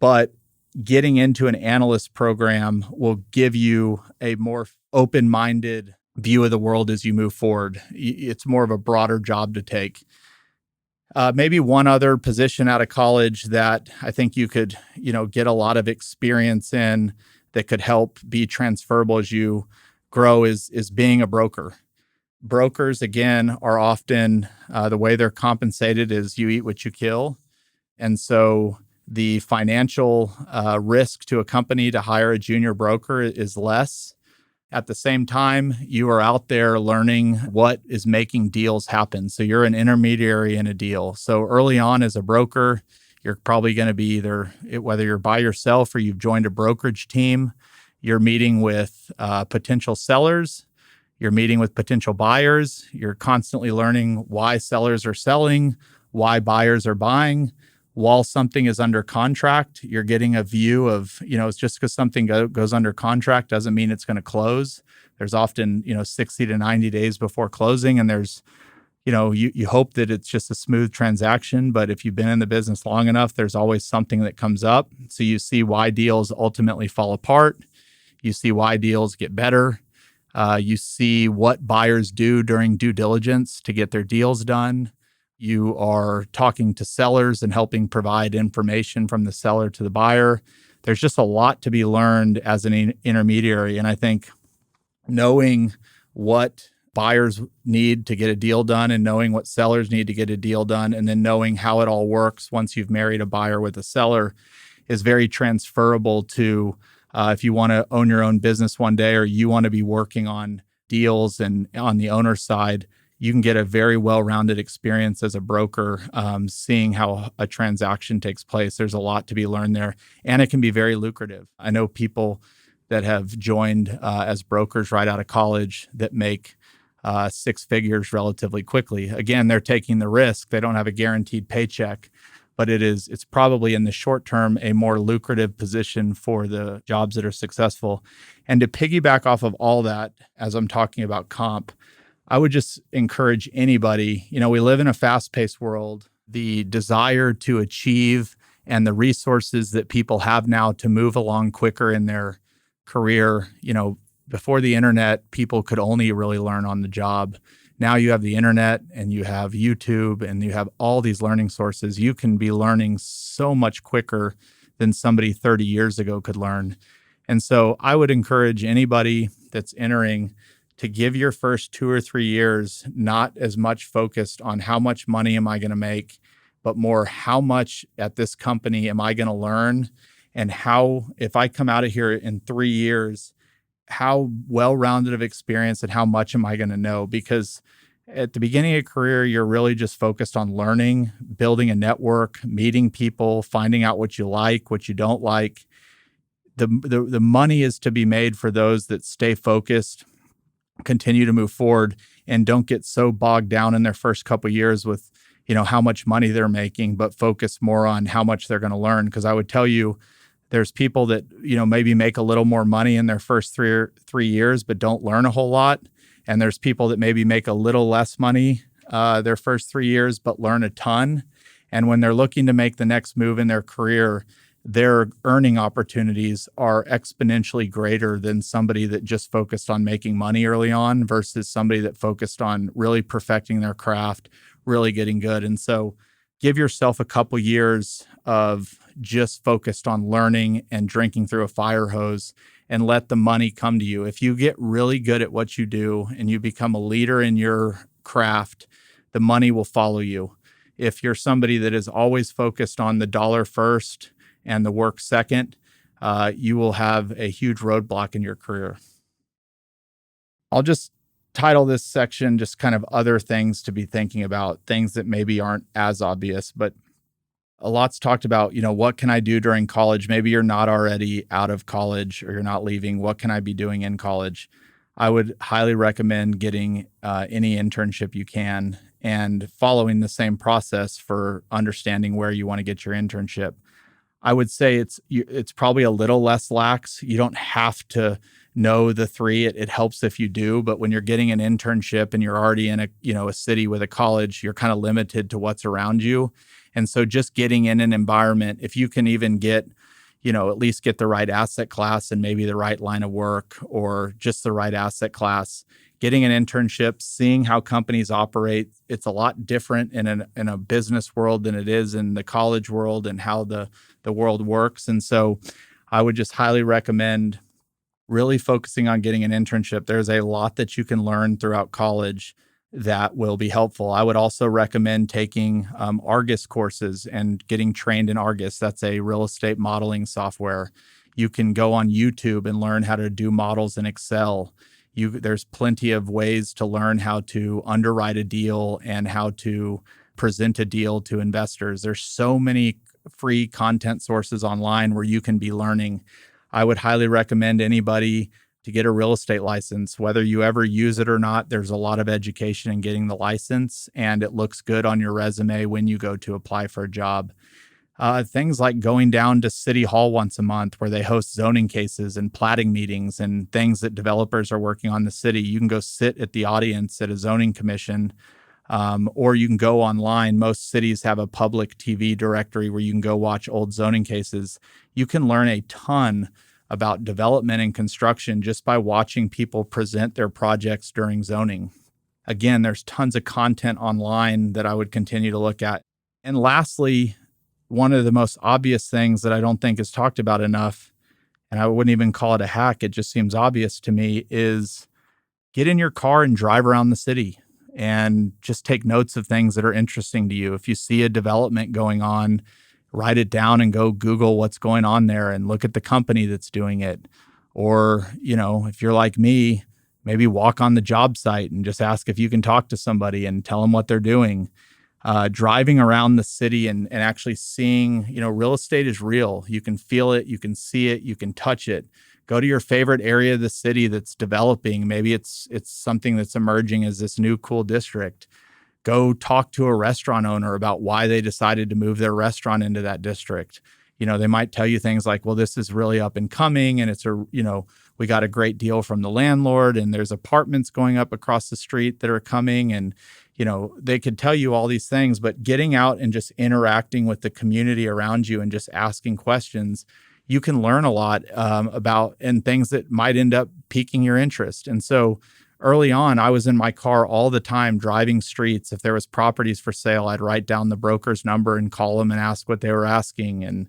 but getting into an analyst program will give you a more open-minded view of the world as you move forward. It's more of a broader job to take. Maybe one other position out of college that I think you could, get a lot of experience in that could help be transferable as you grow is being a broker. Brokers, again, are often, the way they're compensated is you eat what you kill. And so the financial risk to a company to hire a junior broker is less. At the same time, you are out there learning what is making deals happen. So you're an intermediary in a deal. So early on as a broker, you're probably going to be either, whether you're by yourself or you've joined a brokerage team, you're meeting with potential sellers, you're meeting with potential buyers, you're constantly learning why sellers are selling, why buyers are buying, while something is under contract, you're getting a view of, it's just because something goes under contract doesn't mean it's going to close. There's often, 60 to 90 days before closing, and there's, you hope that it's just a smooth transaction. But if you've been in the business long enough, there's always something that comes up. So you see why deals ultimately fall apart. You see why deals get better. You see what buyers do during due diligence to get their deals done. You are talking to sellers and helping provide information from the seller to the buyer. There's just a lot to be learned as an intermediary. And I think knowing what buyers need to get a deal done and knowing what sellers need to get a deal done, and then knowing how it all works once you've married a buyer with a seller is very transferable to if you want to own your own business one day, or you want to be working on deals and on the owner side, you can get a very well-rounded experience as a broker, seeing how a transaction takes place. There's a lot to be learned there, and it can be very lucrative. I know people that have joined as brokers right out of college that make six figures relatively quickly. Again, they're taking the risk. They don't have a guaranteed paycheck, but it's probably in the short term a more lucrative position for the jobs that are successful. And to piggyback off of all that, as I'm talking about comp, I would just encourage anybody, we live in a fast-paced world. The desire to achieve and the resources that people have now to move along quicker in their career, before the internet, people could only really learn on the job. Now you have the internet and you have YouTube and you have all these learning sources. You can be learning so much quicker than somebody 30 years ago could learn. And so I would encourage anybody that's entering to give your first 2 or 3 years not as much focused on how much money am I going to make, but more how much at this company am I going to learn, and how, if I come out of here in 3 years, how well-rounded of experience and how much am I going to know? Because at the beginning of a career, you're really just focused on learning, building a network, meeting people, finding out what you like, what you don't like. The money is to be made for those that stay focused, continue to move forward, and don't get so bogged down in their first couple of years with, how much money they're making, but focus more on how much they're going to learn. Because I would tell you, there's people that, maybe make a little more money in their first 3 years, but don't learn a whole lot. And there's people that maybe make a little less money their first 3 years, but learn a ton. And when they're looking to make the next move in their career, their earning opportunities are exponentially greater than somebody that just focused on making money early on versus somebody that focused on really perfecting their craft, really getting good. And so give yourself a couple years of just focused on learning and drinking through a fire hose, and let the money come to you. If you get really good at what you do and you become a leader in your craft, the money will follow you. If you're somebody that is always focused on the dollar first and the work second, you will have a huge roadblock in your career. I'll just title this section just kind of other things to be thinking about, things that maybe aren't as obvious, but a lot's talked about, what can I do during college? Maybe you're not already out of college or you're not leaving. What can I be doing in college? I would highly recommend getting any internship you can and following the same process for understanding where you want to get your internship. I would say it's probably a little less lax. You don't have to know the three. It helps if you do, but when you're getting an internship and you're already in a city with a college, you're kind of limited to what's around you. And so just getting in an environment, if you can even get, at least get the right asset class and maybe the right line of work, or just the right asset class, getting an internship, seeing how companies operate. It's a lot different in a business world than it is in the college world and how the world works. And so I would just highly recommend really focusing on getting an internship. There's a lot that you can learn throughout college that will be helpful. I would also recommend taking Argus courses and getting trained in Argus. That's a real estate modeling software. You can go on YouTube and learn how to do models in Excel. There's plenty of ways to learn how to underwrite a deal and how to present a deal to investors. There's so many free content sources online where you can be learning. I would highly recommend anybody to get a real estate license. Whether you ever use it or not, there's a lot of education in getting the license, and it looks good on your resume when you go to apply for a job. Things like going down to City Hall once a month where they host zoning cases and platting meetings and things that developers are working on in the city. You can go sit at the audience at a zoning commission, or you can go online. Most cities have a public TV directory where you can go watch old zoning cases. You can learn a ton about development and construction just by watching people present their projects during zoning. Again, there's tons of content online that I would continue to look at. And lastly, one of the most obvious things that I don't think is talked about enough, and I wouldn't even call it a hack, it just seems obvious to me, is get in your car and drive around the city and just take notes of things that are interesting to you. If you see a development going on, write it down and go Google what's going on there and look at the company that's doing it. Or, if you're like me, maybe walk on the job site and just ask if you can talk to somebody and tell them what they're doing. Driving around the city and actually seeing, real estate is real. You can feel it, you can see it, you can touch it. Go to your favorite area of the city that's developing. Maybe it's something that's emerging as this new cool district. Go talk to a restaurant owner about why they decided to move their restaurant into that district. They might tell you things like, well, this is really up and coming and we got a great deal from the landlord and there's apartments going up across the street that are coming. And, they could tell you all these things, but getting out and just interacting with the community around you and just asking questions, you can learn a lot about and things that might end up piquing your interest. And so early on, I was in my car all the time driving streets. If there was properties for sale, I'd write down the broker's number and call them and ask what they were asking. And,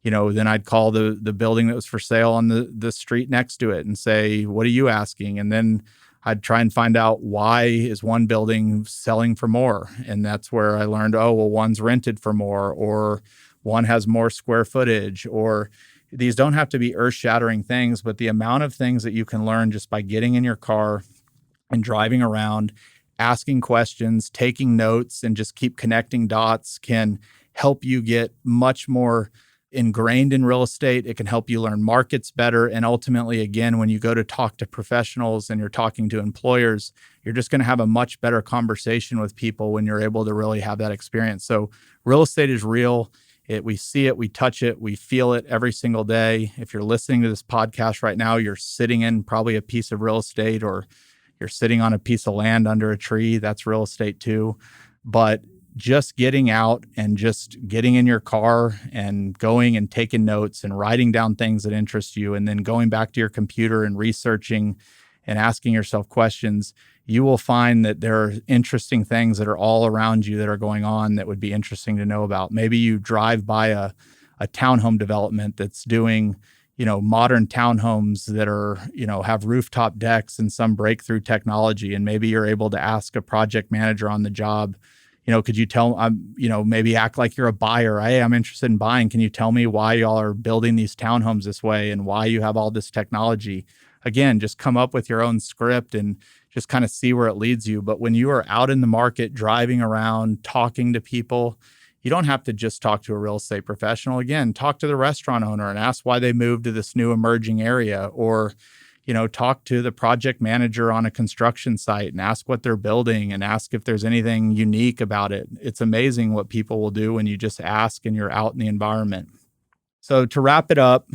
then I'd call the building that was for sale on the street next to it and say, what are you asking? And then I'd try and find out why is one building selling for more. And that's where I learned, one's rented for more, or one has more square footage, or these don't have to be earth-shattering things, but the amount of things that you can learn just by getting in your car and driving around, asking questions, taking notes, and just keep connecting dots can help you get much more ingrained in real estate. It can help you learn markets better. And ultimately, again, when you go to talk to professionals and you're talking to employers, you're just going to have a much better conversation with people when you're able to really have that experience. So real estate is real. We see it, we touch it, we feel it every single day. If you're listening to this podcast right now, you're sitting in probably a piece of real estate, or you're sitting on a piece of land under a tree. That's real estate too. But just getting out and just getting in your car and going and taking notes and writing down things that interest you, and then going back to your computer and researching and asking yourself questions, you will find that there are interesting things that are all around you that are going on that would be interesting to know about. Maybe you drive by a townhome development that's doing, modern townhomes that are, have rooftop decks and some breakthrough technology. And maybe you're able to ask a project manager on the job, could you tell, maybe act like you're a buyer. Hey, I'm interested in buying. Can you tell me why y'all are building these townhomes this way and why you have all this technology? Again, just come up with your own script and just kind of see where it leads you. But when you are out in the market, driving around, talking to people, you don't have to just talk to a real estate professional. Again, talk to the restaurant owner and ask why they moved to this new emerging area, or, talk to the project manager on a construction site and ask what they're building and ask if there's anything unique about it. It's amazing what people will do when you just ask and you're out in the environment. So to wrap it up,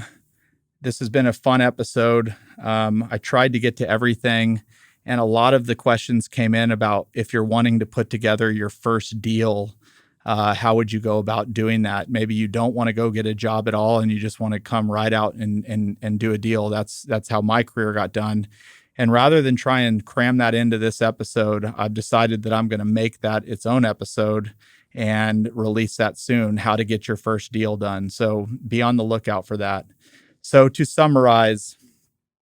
this has been a fun episode. I tried to get to everything, and a lot of the questions came in about if you're wanting to put together your first deal, how would you go about doing that? Maybe you don't want to go get a job at all and you just want to come right out and do a deal. That's how my career got done. And rather than try and cram that into this episode, I've decided that I'm going to make that its own episode and release that soon, how to get your first deal done. So be on the lookout for that. So to summarize,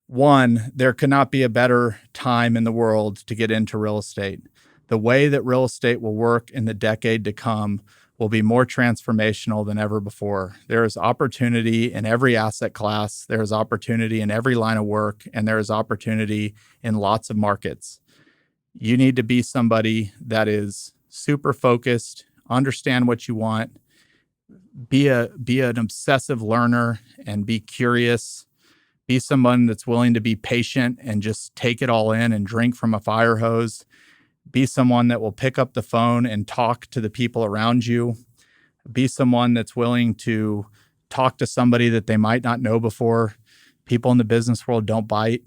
one, there cannot be a better time in the world to get into real estate. The way that real estate will work in the decade to come will be more transformational than ever before. There is opportunity in every asset class. There is opportunity in every line of work, and there is opportunity in lots of markets. You need to be somebody that is super focused, understand what you want, be an obsessive learner and be curious. Be someone that's willing to be patient and just take it all in and drink from a fire hose. Be someone that will pick up the phone and talk to the people around you. Be someone that's willing to talk to somebody that they might not know before. People in the business world don't bite.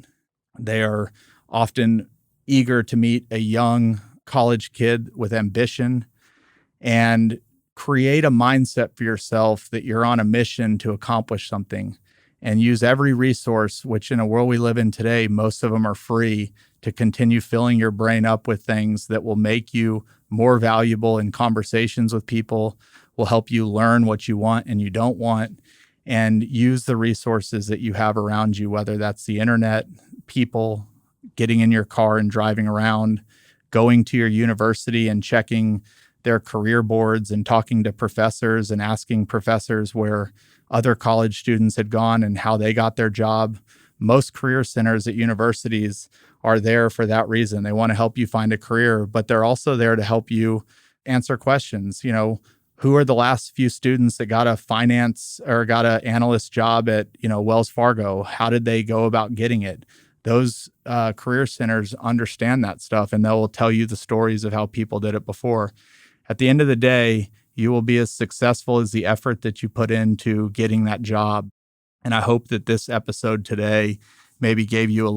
They are often eager to meet a young college kid with ambition, and create a mindset for yourself that you're on a mission to accomplish something, and use every resource, which in a world we live in today, most of them are free, to continue filling your brain up with things that will make you more valuable in conversations with people, will help you learn what you want and you don't want, and use the resources that you have around you, whether that's the internet, people, getting in your car and driving around, going to your university and checking their career boards and talking to professors and asking professors where other college students had gone and how they got their job. Most career centers at universities are there for that reason. They want to help you find a career, but they're also there to help you answer questions. Who are the last few students that got a finance or got an analyst job at, Wells Fargo? How did they go about getting it? Those career centers understand that stuff, and they'll tell you the stories of how people did it before. At the end of the day, you will be as successful as the effort that you put into getting that job. And I hope that this episode today maybe gave you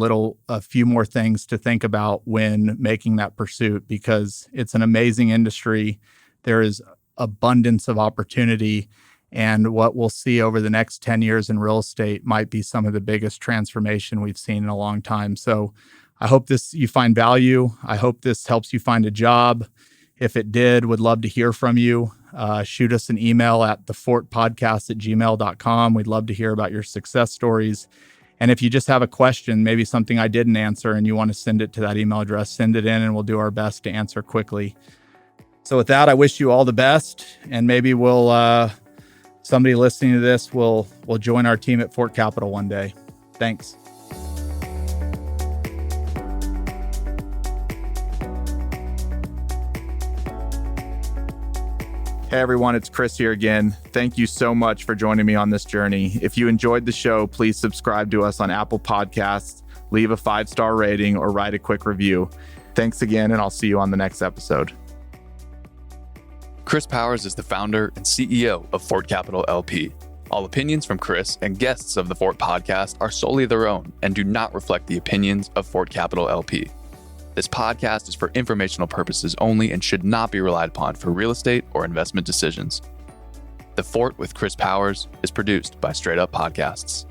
a few more things to think about when making that pursuit, because it's an amazing industry. There is abundance of opportunity, and what we'll see over the next 10 years in real estate might be some of the biggest transformation we've seen in a long time. So I hope you find value. I hope this helps you find a job. If it did, would love to hear from you. Shoot us an email at thefortpodcast@gmail.com. We'd love to hear about your success stories. And if you just have a question, maybe something I didn't answer, and you want to send it to that email address, send it in and we'll do our best to answer quickly. So with that, I wish you all the best, and maybe somebody listening to this will join our team at Fort Capital one day. Thanks. Hey everyone, it's Chris here again. Thank you so much for joining me on this journey. If you enjoyed the show, please subscribe to us on Apple Podcasts, leave a 5-star rating, or write a quick review. Thanks again, and I'll see you on the next episode. Chris Powers is the founder and CEO of Fort Capital LP. All opinions from Chris and guests of the Fort Podcast are solely their own and do not reflect the opinions of Fort Capital LP. This podcast is for informational purposes only and should not be relied upon for real estate or investment decisions. The Fort with Chris Powers is produced by Straight Up Podcasts.